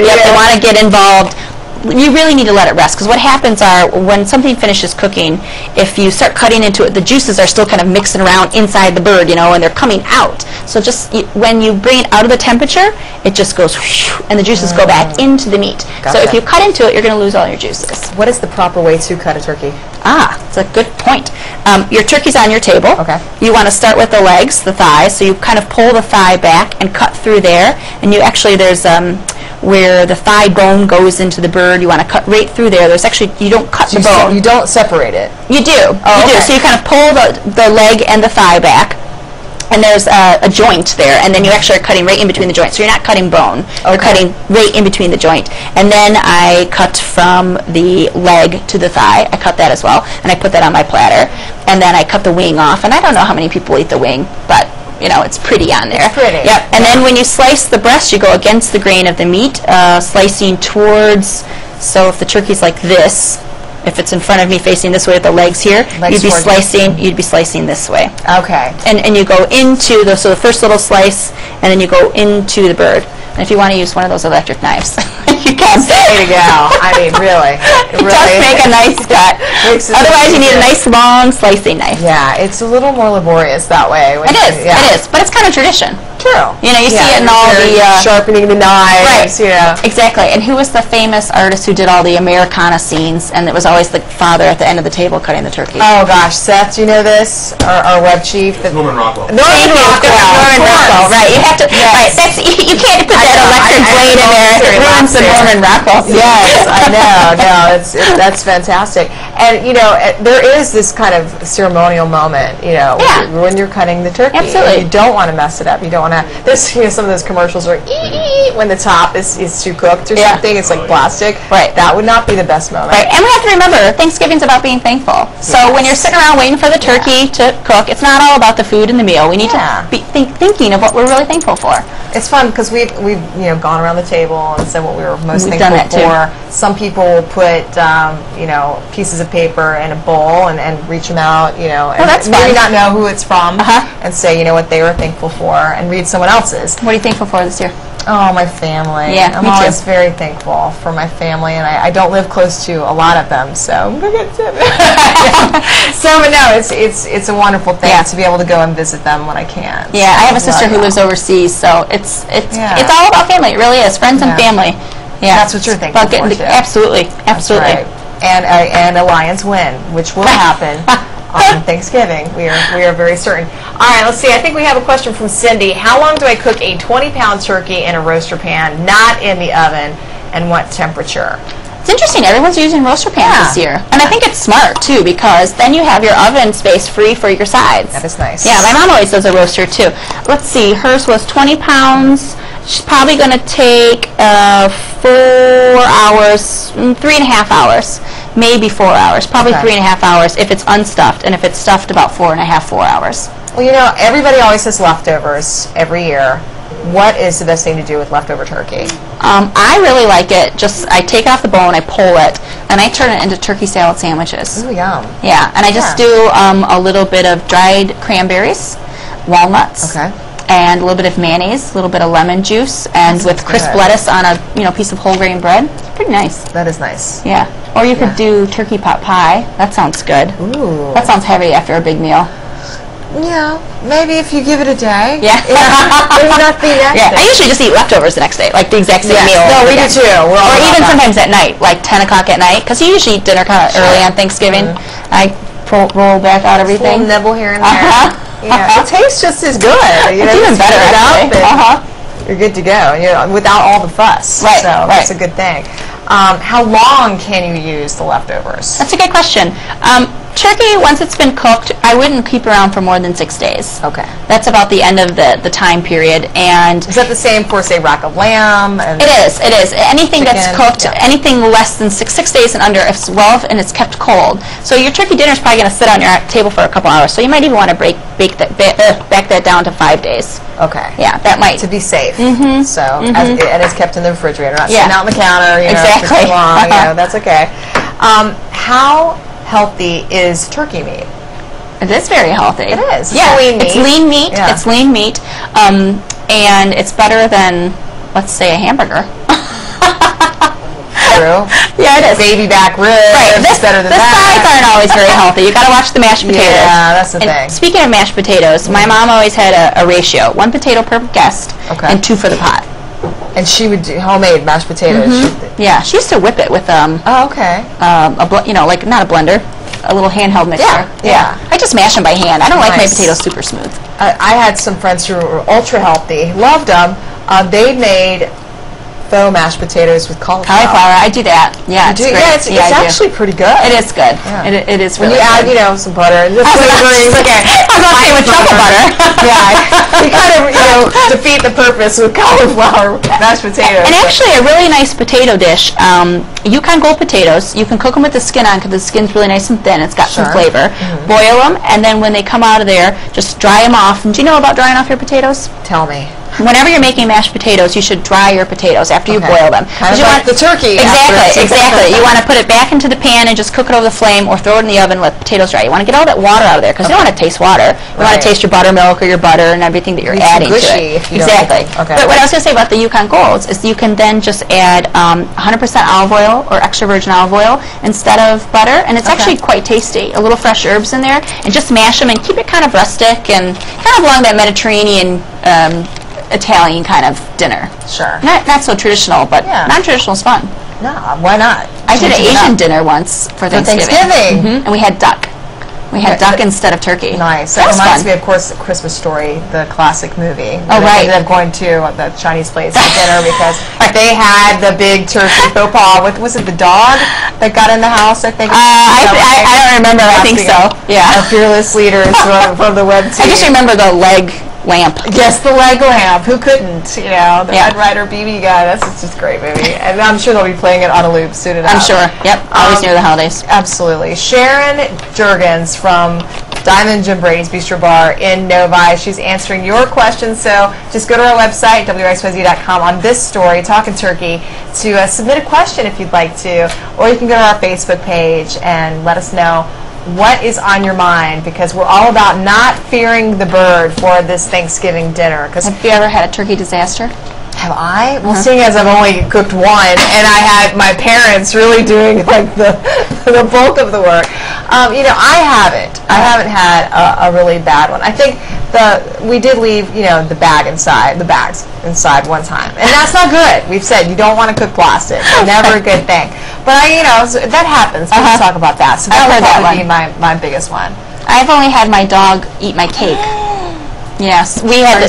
Yep, they want to get involved. You really need to let it rest, because what happens are when something finishes cooking, if you start cutting into it, the juices are still kind of mixing around inside the bird, you know, and they're coming out. So just when you bring it out of the temperature, it just goes whoosh, and the juices go back into the meat. Gotcha. So if you cut into it, you're going to lose all your juices. What is the proper way to cut a turkey? It's a good point. Your turkey's on your table. Okay. You want to start with the legs, the thighs, so you kind of pull the thigh back and cut through there, and you actually, there's where the thigh bone goes into the bird, you want to cut right through there. There's actually, you don't cut the bone. You don't separate it? You do. You do. So you kind of pull the leg and the thigh back, and there's a joint there, and then you actually are cutting right in between the joints. So you're not cutting bone. You're cutting right in between the joint. And then I cut from the leg to the thigh. I cut that as well, and I put that on my platter. And then I cut the wing off, and I don't know how many people eat the wing, but you know, it's pretty on there. It's pretty. Yep. And then when you slice the breast, you go against the grain of the meat, slicing towards, so if the turkey's like this, if it's in front of me facing this way with the legs here, you'd be slicing this way. Okay. And you go into the first little slice, and then you go into the bird. And if you want to use one of those electric knives, you can. There you go. I mean, really. It does make a nice cut. Otherwise, you need a nice long slicing knife. Yeah, it's a little more laborious that way. It is, but it's kind of tradition. True. You know, you see it in all the sharpening the knives. Right. Yeah. Exactly. And who was the famous artist who did all the Americana scenes? And it was always the father at the end of the table cutting the turkey. Oh gosh, Seth, do you know this? Our web chief. Norman Rockwell. Norman Rockwell. Right. You have to. Right. That's you can't put that electric blade in there. It ruins the Norman Rockwell scene. Yes, I know. No, that's fantastic. And you know, there is this kind of ceremonial moment. You know, when you're cutting the turkey. Absolutely. You don't want to mess it up. You don't want to. There's some of those commercials where when the top is too cooked or something. It's like plastic. Right. That would not be the best moment. Right. And we have to remember, Thanksgiving's about being thankful. So when you're sitting around waiting for the turkey to cook, it's not all about the food and the meal. We need to be thinking of what we're really thankful for. It's fun because we've gone around the table and said what we were most We've thankful done that for. Some people will put pieces of paper in a bowl and reach them out, and that's maybe fun. not know who it's from, and say what they were thankful for, and read someone else's. What are you thankful for this year? Oh, my family. Yeah, I'm me too. always very thankful for my family, and I don't live close to a lot of them, so I'm gonna get to but no, it's a wonderful thing to be able to go and visit them when I can. Yeah, I have a sister who lives overseas, so it's all about family. It really is, friends and family. Yeah, that's what you're thankful for too. Absolutely. That's right. And a Lions win, which will happen on Thanksgiving. We are very certain. All right, let's see. I think we have a question from Cindy. How long do I cook a 20-pound turkey in a roaster pan, not in the oven, and what temperature? It's interesting. Everyone's using roaster pans this year. And I think it's smart, too, because then you have your oven space free for your sides. That is nice. Yeah, my mom always does a roaster, too. Let's see. Hers was 20 pounds. She's probably going to take 4 hours, 3.5 hours, maybe 4 hours, probably 3.5 hours if it's unstuffed, and if it's stuffed, about 4.5, 4 hours. Well, everybody always says leftovers every year. What is the best thing to do with leftover turkey? I really like it. I take it off the bone, I pull it, and I turn it into turkey salad sandwiches. Ooh, yum. Yeah, and I just do a little bit of dried cranberries, walnuts. Okay. And a little bit of mayonnaise, a little bit of lemon juice, and with crisp lettuce on a piece of whole grain bread. It's pretty nice. That is nice. Yeah. Or you could do turkey pot pie. That sounds good. Ooh. That sounds heavy after a big meal. Yeah, maybe if you give it a day. Yeah. Maybe not the next day. I usually just eat leftovers the next day, like the exact same meal. No, we do too. Or even sometimes at night, like 10 o'clock at night, because you usually eat dinner kind of early on Thanksgiving. I roll back out everything. A little nibble here and there. Yeah, it tastes just as good. It's even better, actually. You're good to go. Without all the fuss. Right. So that's a good thing. How long can you use the leftovers? That's a good question. Turkey, once it's been cooked, I wouldn't keep around for more than 6 days. Okay. That's about the end of the time period. And is that the same for, say, rack of lamb? And it is. Anything chicken, that's cooked, anything less than 6 days and under, if it's kept cold. So your turkey dinner is probably going to sit on your table for a couple hours. So you might even want to back that down to 5 days. Okay. Yeah, that might. To be safe. Mm-hmm. So, and it's kept in the refrigerator, not sitting out on the counter, exactly. for too long. That's okay. How healthy is turkey meat? It is very healthy. It is. Yeah, lean meat. It's lean meat. Yeah. It's lean meat, and it's better than, let's say, a hamburger. True. Yeah, it is. Baby back ribs. Right. It's better than that. The sides aren't always very healthy. You got to watch the mashed potatoes. Yeah, that's the thing. Speaking of mashed potatoes, my mom always had a ratio: 1 potato per guest, and 2 for the pot. And she would do homemade mashed potatoes. Yeah, she used to whip it with okay. Like not a blender, a little handheld mixer. Yeah. I just mash them by hand. I don't like my potatoes super smooth. I had some friends who were ultra healthy, loved them. They made faux mashed potatoes with cauliflower. I do that. Yeah, it's great. Yeah, it's actually pretty good. It is good. Yeah. It is when really you add, some butter and just flavoring. Okay. I was going to say with truffle butter. You kind of, defeat the purpose with cauliflower mashed potatoes. And actually, a really nice potato dish. Yukon Gold potatoes. You can cook them with the skin on because the skin's really nice and thin. It's got some flavor. Boil them, and then when they come out of there, just dry them off. And do you know about drying off your potatoes? Tell me. Whenever you're making mashed potatoes, you should dry your potatoes after you boil them. Kind of like the turkey. Exactly. You want to put it back into the pan and just cook it over the flame or throw it in the oven and let the potatoes dry. You want to get all that water out of there because you don't want to taste water. You want to taste your buttermilk or your butter and everything that you're adding to it. Exactly. But what I was going to say about the Yukon Golds is you can then just add 100% olive oil or extra virgin olive oil instead of butter, and it's actually quite tasty. A little fresh herbs in there, and just mash them and keep it kind of rustic and kind of along that Mediterranean Italian kind of dinner. Sure. Not so traditional, but non-traditional is fun. No, why not? I did an Asian dinner once for Thanksgiving. And we had duck. We had duck instead of turkey. Nice. That reminds me, of course, Christmas Story, the classic movie. Oh, right. They ended up going to the Chinese place for dinner because they had the big turkey faux pas with, was it the dog that got in the house, I think? I don't remember. I think so. Yeah. Our fearless leaders from the web team. I just remember the leg lamp. Yes, the leg lamp. Who couldn't? You know, the Red Ryder BB guy. That's just a great movie. And I'm sure they'll be playing it on a loop soon enough. I'm sure. Yep. Always near the holidays. Absolutely. Sharon Juergens from Diamond Jim Brady's Bistro Bar in Novi. She's answering your questions. So just go to our website, WXYZ.com, on this story, Talking Turkey, to submit a question if you'd like to. Or you can go to our Facebook page and let us know what is on your mind, because we're all about not fearing the bird for this Thanksgiving dinner. Have you ever had a turkey disaster? Have I? Well, seeing as I've only cooked one, and I had my parents really doing like the bulk of the work, you know, I haven't had a really bad one. I think we did leave, you know, the bags inside one time, and that's not good. We've said you don't want to cook plastic; never a good thing. But you know, that happens. We'll talk about that. So that would probably be my biggest one. I've only had my dog eat my cake. Yes, we had a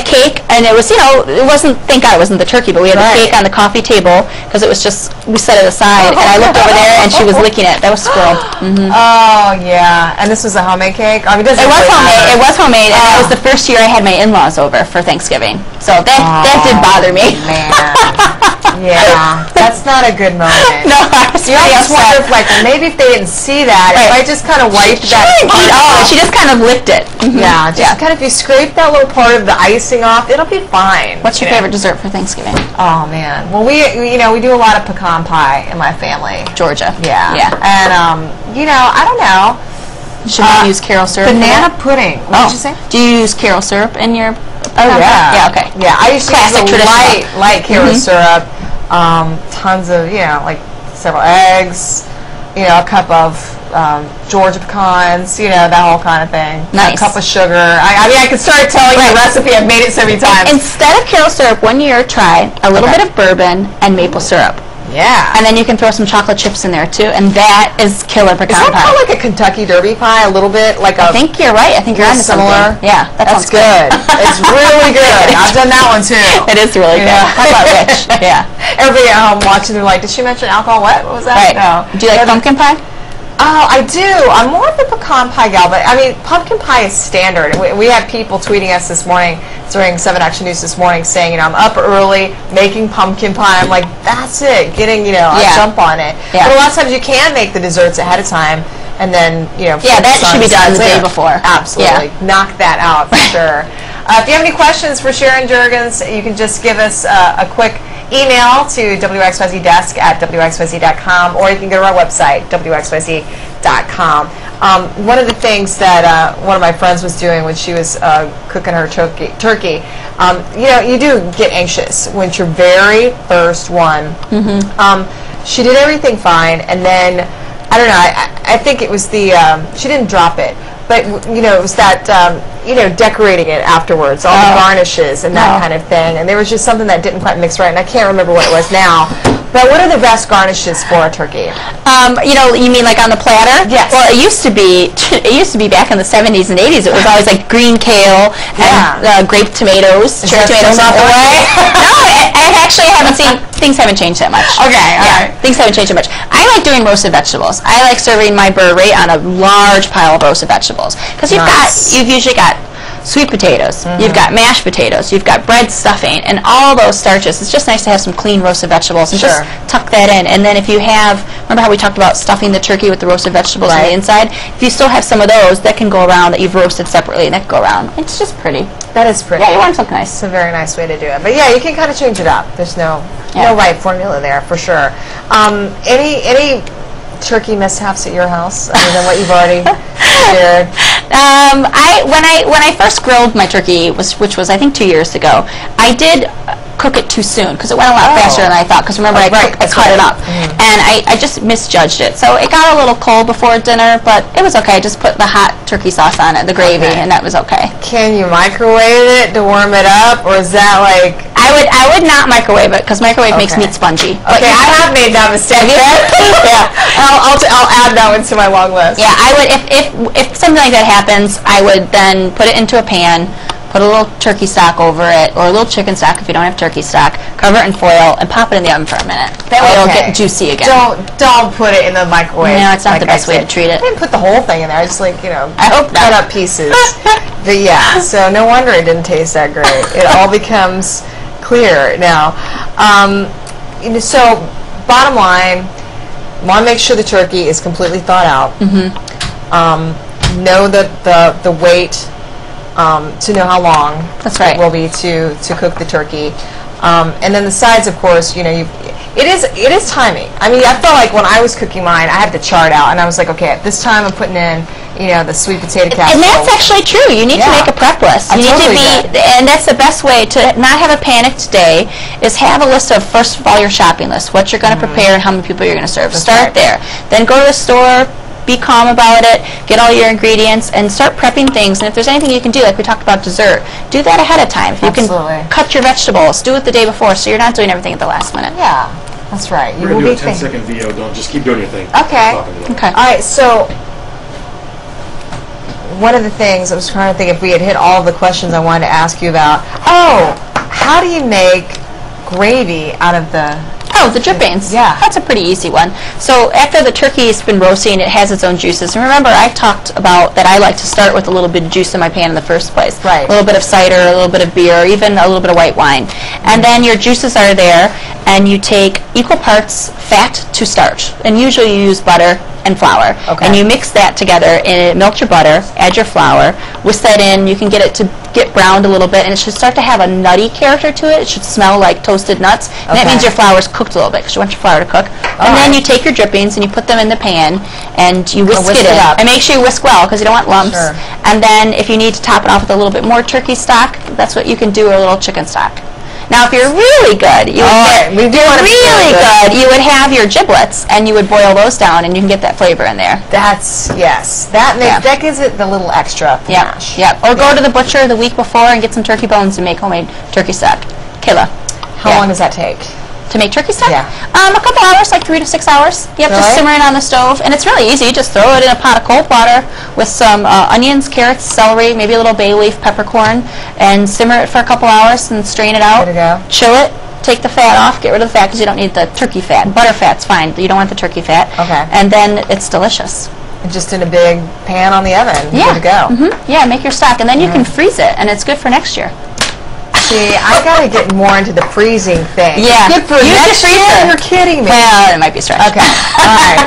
cake, and it was, you know, it wasn't, thank God it wasn't the turkey, but we had a cake on the coffee table because it was just, we set it aside, and I looked over there and she was licking it. That was squirrel. Oh yeah, and this was a homemade cake. I mean, it was homemade. It was homemade, and that was the first year I had my in-laws over for Thanksgiving, so that did bother me. Man. Yeah, that's not a good moment. No, I was you really just wonder if, like, well, maybe if they didn't see that, if I just kind of wiped that. She just kind of licked it. Yeah, just kind of, if you scrape that little part of the icing off, it'll be fine. What's your favorite dessert for Thanksgiving? Oh man, well we do a lot of pecan pie in my family. Georgia. Yeah. And you know, I don't know. Should we use Carol syrup? Banana pudding. What did you say? Do you use Carol syrup in your? Oh yeah. Yeah. Okay. Yeah, I used to use light Carol syrup. Tons of, you know, like several eggs, you know, a cup of Georgia pecans, you know, that whole kind of thing. Nice. A cup of sugar. I mean, I could start telling you the recipe. I've made it so many times. Instead of Carol syrup, one year try a little bit of bourbon and maple syrup. Yeah. And then you can throw some chocolate chips in there too, and that is killer pecan pie. Is that kind of like a Kentucky Derby pie, a little bit? Like I think you're right. I think you're onto similar. Something. Yeah, that's good. It's really good. I've done that one too. It is really good. How about Rich? Yeah. Everybody at home watching, they're like, did she mention alcohol? What was that? Right. No. Do you like pumpkin pie? Oh, I do. I'm more of a pecan pie gal, but I mean, pumpkin pie is standard. We had people tweeting us this morning during 7 Action News this morning saying, you know, I'm up early making pumpkin pie. I'm like, that's it, getting, you know, a jump on it. Yeah. But a lot of times you can make the desserts ahead of time and then, you know, that should be done the day before. Absolutely. Knock that out for sure. If you have any questions for Sharon Juergens, you can just give us a quick email to WXYZdesk@WXYZ.com, or you can go to our website, WXYZ.com. One of the things that one of my friends was doing when she was cooking her turkey, you know, you do get anxious when it's your very first one. She did everything fine, and then, I don't know, I think it was the, she didn't drop it, but, you know, it was that, you know, decorating it afterwards, all the garnishes and that kind of thing, and there was just something that didn't quite mix right, and I can't remember what it was now. But what are the best garnishes for a turkey? You know, you mean like on the platter? Yes. Well, it used to be back in the 70s and 80s. It was always like green kale and grape tomatoes, cherry tomatoes off the way. No, I actually haven't seen. Things haven't changed that much. Okay, all right. Things haven't changed that much. I like doing roasted vegetables. I like serving my bird right on a large pile of roasted vegetables because you've usually got sweet potatoes, you've got mashed potatoes, you've got bread stuffing, and all those starches. It's just nice to have some clean roasted vegetables and just tuck that in. And then if you have, remember how we talked about stuffing the turkey with the roasted vegetables on the inside? If you still have some of those, that can go around that you've roasted separately, and that can go around. It's just pretty. That is pretty. Yeah, you want something nice. It's a very nice way to do it. But yeah, you can kind of change it up. There's no right formula there for sure. Any turkey mishaps at your house other than what you've already shared? When I first grilled my turkey, which was I think 2 years ago, I did cook it too soon because it went a lot faster than I thought. Because remember, I cut it up, and I just misjudged it. So it got a little cold before dinner, but it was okay. I just put the hot turkey sauce on it, the gravy, and that was okay. Can you microwave it to warm it up, or is that like? I would not microwave it because microwave makes meat spongy. Okay, I have made that mistake. Yeah, I'll add that one to my long list. Yeah, I would if something like that happens, I would then put it into a pan, put a little turkey stock over it, or a little chicken stock if you don't have turkey stock, cover it in foil, and pop it in the oven for a minute. That way it'll get juicy again. Don't put it in the microwave. No, it's not the best way to treat it. I didn't put the whole thing in there. I just I hope not. cut up pieces. But yeah, so no wonder it didn't taste that great. It all becomes clear now. So bottom line, want to make sure the turkey is completely thawed out. Know the weight to know how long it will be to cook the turkey. And then the sides, of course, it is timing. I mean, I felt like when I was cooking mine, I had the chart out, and I was like, okay, at this time I'm putting in, the sweet potato casserole. And that's actually true. You need to make a prep list. You need to and that's the best way to not have a panicked day is have a list of, first of all, your shopping list, what you're going to prepare and how many people you're going to serve. Start there. Then go to the store, be calm about it, get all your ingredients, and start prepping things. And if there's anything you can do, like we talked about dessert, do that ahead of time. If you can cut your vegetables, do it the day before so you're not doing everything at the last minute. Yeah, that's right. We're going to do a 10-second video. Don't just keep doing your thing. Okay. Okay. All right, so one of the things, I was trying to think if we had hit all of the questions I wanted to ask you about. Oh, how do you make gravy out of the... Oh, the drippings. Yeah. That's a pretty easy one. So after the turkey's been roasting, it has its own juices. And remember, I talked about that I like to start with a little bit of juice in my pan in the first place. Right. A little bit of cider, a little bit of beer, or even a little bit of white wine. And then your juices are there, and you take equal parts fat to starch. And usually you use butter and flour. Okay. And you mix that together, and melt your butter, add your flour, whisk that in. You can get it to get browned a little bit, and it should start to have a nutty character to it. It should smell like toasted nuts. And that means your flour's cooked a little bit because you want your flour to cook. And then you take your drippings and you put them in the pan and you whisk it in. And make sure you whisk well because you don't want lumps. Sure. And then if you need to top it off with a little bit more turkey stock, that's what you can do, or a little chicken stock. Now, if you're really good, you would have your giblets, and you would boil those down, and you can get that flavor in there. That gives it the little extra panache. Or go to the butcher the week before and get some turkey bones and make homemade turkey stock. Kayla. How long does that take? To make turkey stock? Yeah. A couple hours, like 3 to 6 hours. Yep, just simmer it on the stove. And it's really easy. You just throw it in a pot of cold water with some onions, carrots, celery, maybe a little bay leaf, peppercorn, and simmer it for a couple hours and strain it out. Good to go. Chill it. Take the fat off. Get rid of the fat because you don't need the turkey fat. Butter fat's fine. You don't want the turkey fat. Okay. And then it's delicious. Just in a big pan on the oven. Yeah. Good to go. Yeah, make your stock. And then you can freeze it, and it's good for next year. See, I gotta get more into the freezing thing. Yeah. Good for next year? You're kidding me. Well, it might be stretched. Okay. All right.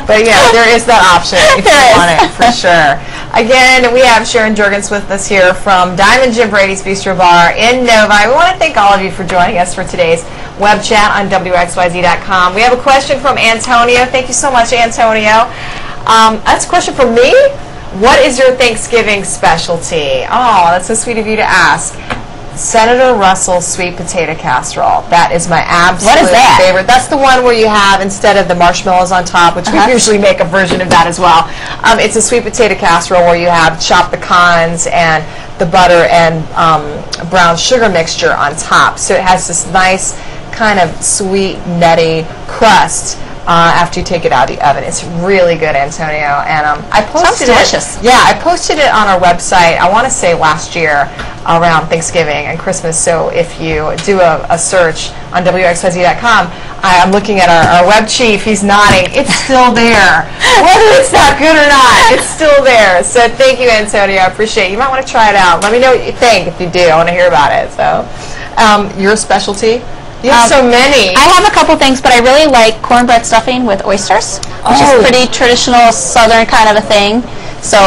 But yeah, there is that option if you want it, for sure. Again, we have Sharon Juergens with us here from Diamond Jim Brady's Bistro Bar in Novi. We want to thank all of you for joining us for today's web chat on WXYZ.com. We have a question from Antonio. Thank you so much, Antonio. That's a question from me. What is your Thanksgiving specialty? Oh, that's so sweet of you to ask. Senator Russell's sweet potato casserole. That is my absolute favorite. That's the one where you have, instead of the marshmallows on top, which we usually make a version of that as well, it's a sweet potato casserole where you have chopped pecans and the butter and brown sugar mixture on top. So it has this nice kind of sweet, nutty crust after you take it out of the oven. It's really good, Antonio. And I posted delicious. I posted it on our website, I want to say last year, around Thanksgiving and Christmas. So if you do a search on WXYZ.com, I'm looking at our web chief. He's nodding. It's still there. Whether it's not good or not, it's still there. So thank you, Antonio. I appreciate it. You might want to try it out. Let me know what you think if you do. I want to hear about it. So your specialty? You have so many. I have a couple things, but I really like cornbread stuffing with oysters, which is pretty traditional Southern kind of a thing. So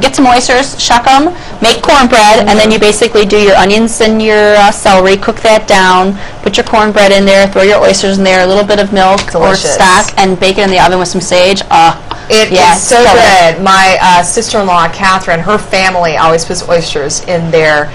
get some oysters, shuck them, make cornbread, and then you basically do your onions and your celery, cook that down, put your cornbread in there, throw your oysters in there, a little bit of milk or stock, and bake it in the oven with some sage. It is so good. My sister-in-law, Catherine, her family always puts oysters in their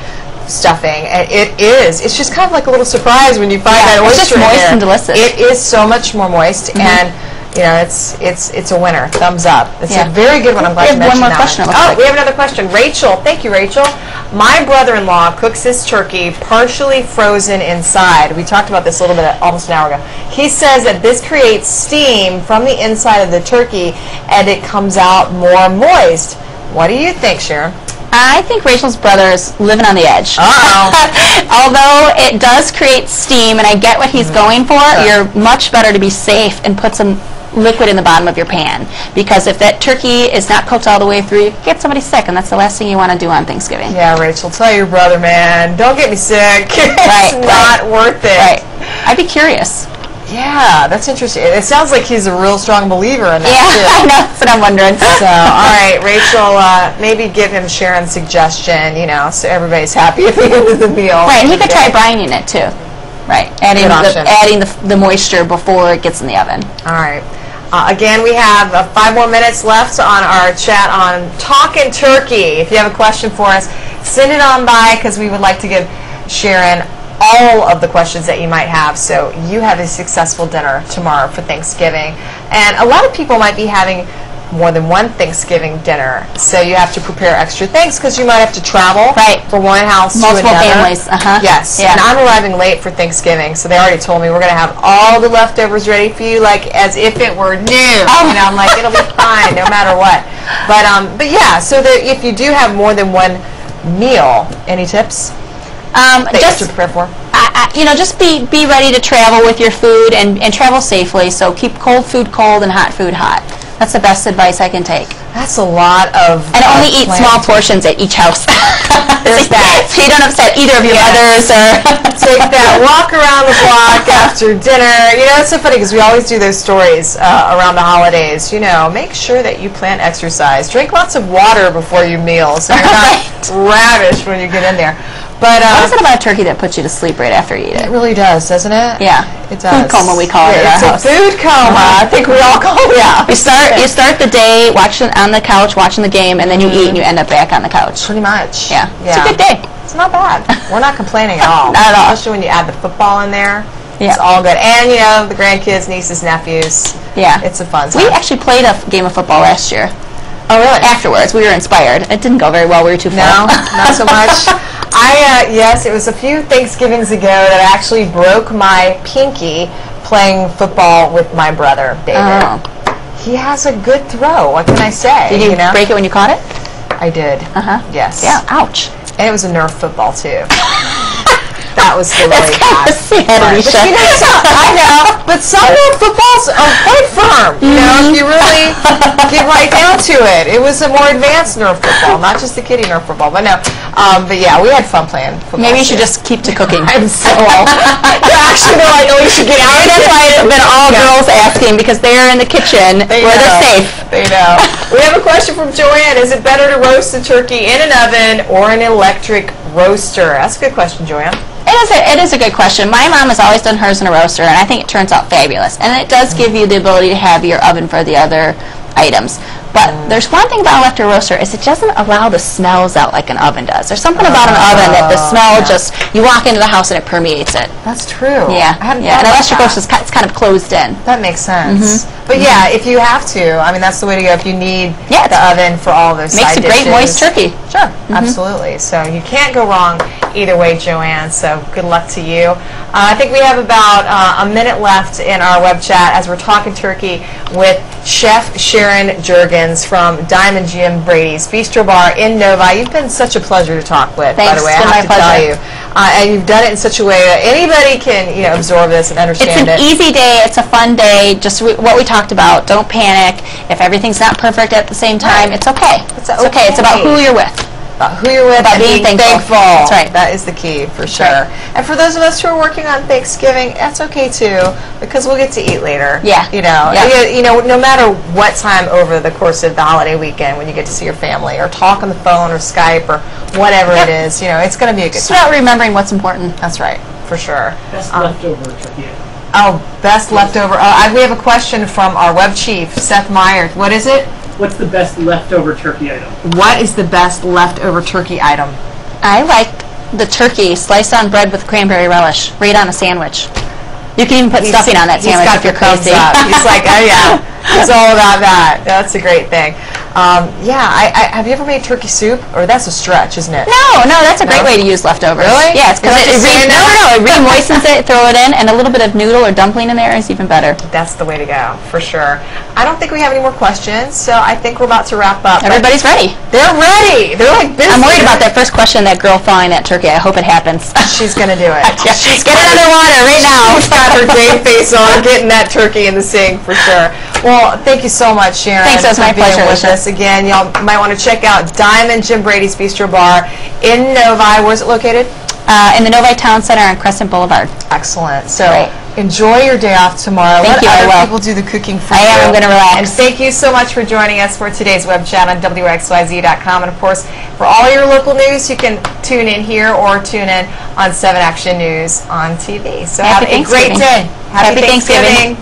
stuffing, and it's just kind of like a little surprise when you find that oyster. It's just moist and delicious. It is so much more moist, and you know, it's a winner. Thumbs up. It's a very good one. I'm glad you mentioned that. We have one more question. Oh, we have another question. Rachel, thank you, Rachel. My brother-in-law cooks his turkey partially frozen inside. We talked about this a little bit almost an hour ago. He says that this creates steam from the inside of the turkey, and it comes out more moist. What do you think, Sharon? I think Rachel's brother is living on the edge. Although it does create steam, and I get what he's going for, you're much better to be safe and put some liquid in the bottom of your pan, because if that turkey is not cooked all the way through, you can get somebody sick, and that's the last thing you want to do on Thanksgiving. Yeah, Rachel, tell your brother, man, don't get me sick. It's not worth it. Right. I'd be curious. Yeah, that's interesting. It sounds like he's a real strong believer in that, too. I know. That's what I'm wondering. So, all right, Rachel, maybe give him Sharon's suggestion, you know, so everybody's happy at the end of the meal. Right, and he could try brining it, too. Right, adding the moisture before it gets in the oven. All right. Again, we have 5 more minutes left on our chat on Talkin' Turkey. If you have a question for us, send it on by, because we would like to give Sharon all of the questions that you might have, so you have a successful dinner tomorrow for Thanksgiving. And a lot of people might be having more than one Thanksgiving dinner, so you have to prepare extra things because you might have to travel from one house to another. Multiple families. Yes, and I'm arriving late for Thanksgiving, so they already told me we're going to have all the leftovers ready for you, like as if it were new. And I'm like, it'll be fine no matter what. But yeah, so that if you do have more than one meal, any tips that you have to prepare for? You know, just be ready to travel with your food and travel safely. So keep cold food cold and hot food hot. That's the best advice I can take. That's a lot of... And only eat small portions at each house. There's that. So you don't upset either of your mothers. Or take that walk around the block after dinner. You know, it's so funny because we always do those stories around the holidays. You know, make sure that you plan exercise. Drink lots of water before your meals so you're not ravished when you get in there. But what is it about turkey that puts you to sleep right after you eat it? It really does, doesn't it? Yeah. It does. Food coma, we call it at our house. It's a food coma. I think we all call it. Yeah. You start the day watching on the couch, watching the game, and then you eat and you end up back on the couch. Pretty much. Yeah. It's a good day. It's not bad. We're not complaining at all. Not at all. Especially when you add the football in there. Yeah. It's all good. And, you know, the grandkids, nieces, nephews. Yeah. It's a fun time. We actually played a game of football last year. Oh, really? Afterwards. We were inspired. It didn't go very well. We were too full. No, not so much. Yes, it was a few Thanksgivings ago that I actually broke my pinky playing football with my brother, David. Oh. He has a good throw. What can I say? Did you break it when you caught it? I did. Yes. Yeah. Ouch. And it was a Nerf football, too. That was the really bad. But you know, I know, but some Nerf footballs are quite firm. You know, if you really get right down to it. It was a more advanced Nerf football, not just the kiddie Nerf football. But no, but yeah, we had fun playing football. Maybe you should just keep to cooking. I'm so old. Actually, they're like, oh, you should get out. That's why it's been all girls asking, because they're in the kitchen where they're safe. They know. We have a question from Joanne. Is it better to roast the turkey in an oven or an electric roaster? That's a good question, Joanne. It is a good question. My mom has always done hers in a roaster, and I think it turns out fabulous. And it does give you the ability to have your oven for the other items. But there's one thing about electric roaster is it doesn't allow the smells out like an oven does. There's something about an oven that the smell just, you walk into the house and it permeates it. That's true. Yeah. I hadn't An electric roaster is kind of closed in. That makes sense. But yeah, if you have to, I mean, that's the way to go. If you need the oven for all those side dishes. Makes a great moist turkey. Sure, absolutely. So you can't go wrong either way, Joanne. So good luck to you. I think we have about a minute left in our web chat as we're talking turkey with Chef Sharon Juergens from Diamond Jim Brady's Bistro Bar in Novi. You've been such a pleasure to talk with, by the way. I have to tell you. And you've done it in such a way that anybody can, absorb this and understand it. It's an easy day. It's a fun day. Just what we talked about. Don't panic. If everything's not perfect at the same time, it's okay. It's okay. It's about who you're with. About who you're with, about being thankful. That's right. That is the key, for sure. And for those of us who are working on Thanksgiving, that's okay too, because we'll get to eat later. Yeah. No matter what time over the course of the holiday weekend, when you get to see your family or talk on the phone or Skype or whatever it is, it's going to be a good time. It's about remembering what's important. That's right, for sure. Best leftover turkey. Best leftover. We have a question from our web chief, Seth Meyer. What is it? What's the best leftover turkey item? What is the best leftover turkey item? I like the turkey sliced on bread with cranberry relish, right on a sandwich. You can even put stuffing on that sandwich if you're crazy. He's like, oh yeah, he's all about that. That's a great thing. Have you ever made turkey soup? Or that's a stretch, isn't it? No, that's a great way to use leftovers. Really? Yeah, because it re-moistens it, throw it in, and a little bit of noodle or dumpling in there is even better. That's the way to go, for sure. I don't think we have any more questions, so I think we're about to wrap up. Everybody's ready. They're ready. They're like busy. I'm worried about that first question, that girl thawing that turkey. I hope it happens. She's going to do it. She's get it under water right now. She's got her game face on, getting that turkey in the sink, for sure. Well, thank you so much, Sharon. Thanks, it was my pleasure. With us again. Y'all might want to check out Diamond Jim Brady's Bistro Bar in Novi. Where's it located? In the Novi Town Center on Crescent Boulevard. Excellent. So enjoy your day off tomorrow. Thank you. Let other people do the cooking for you. I am. I'm going to relax. And thank you so much for joining us for today's web chat on WXYZ.com. And of course, for all your local news, you can tune in here or tune in on 7 Action News on TV. So have a great day. Happy Thanksgiving.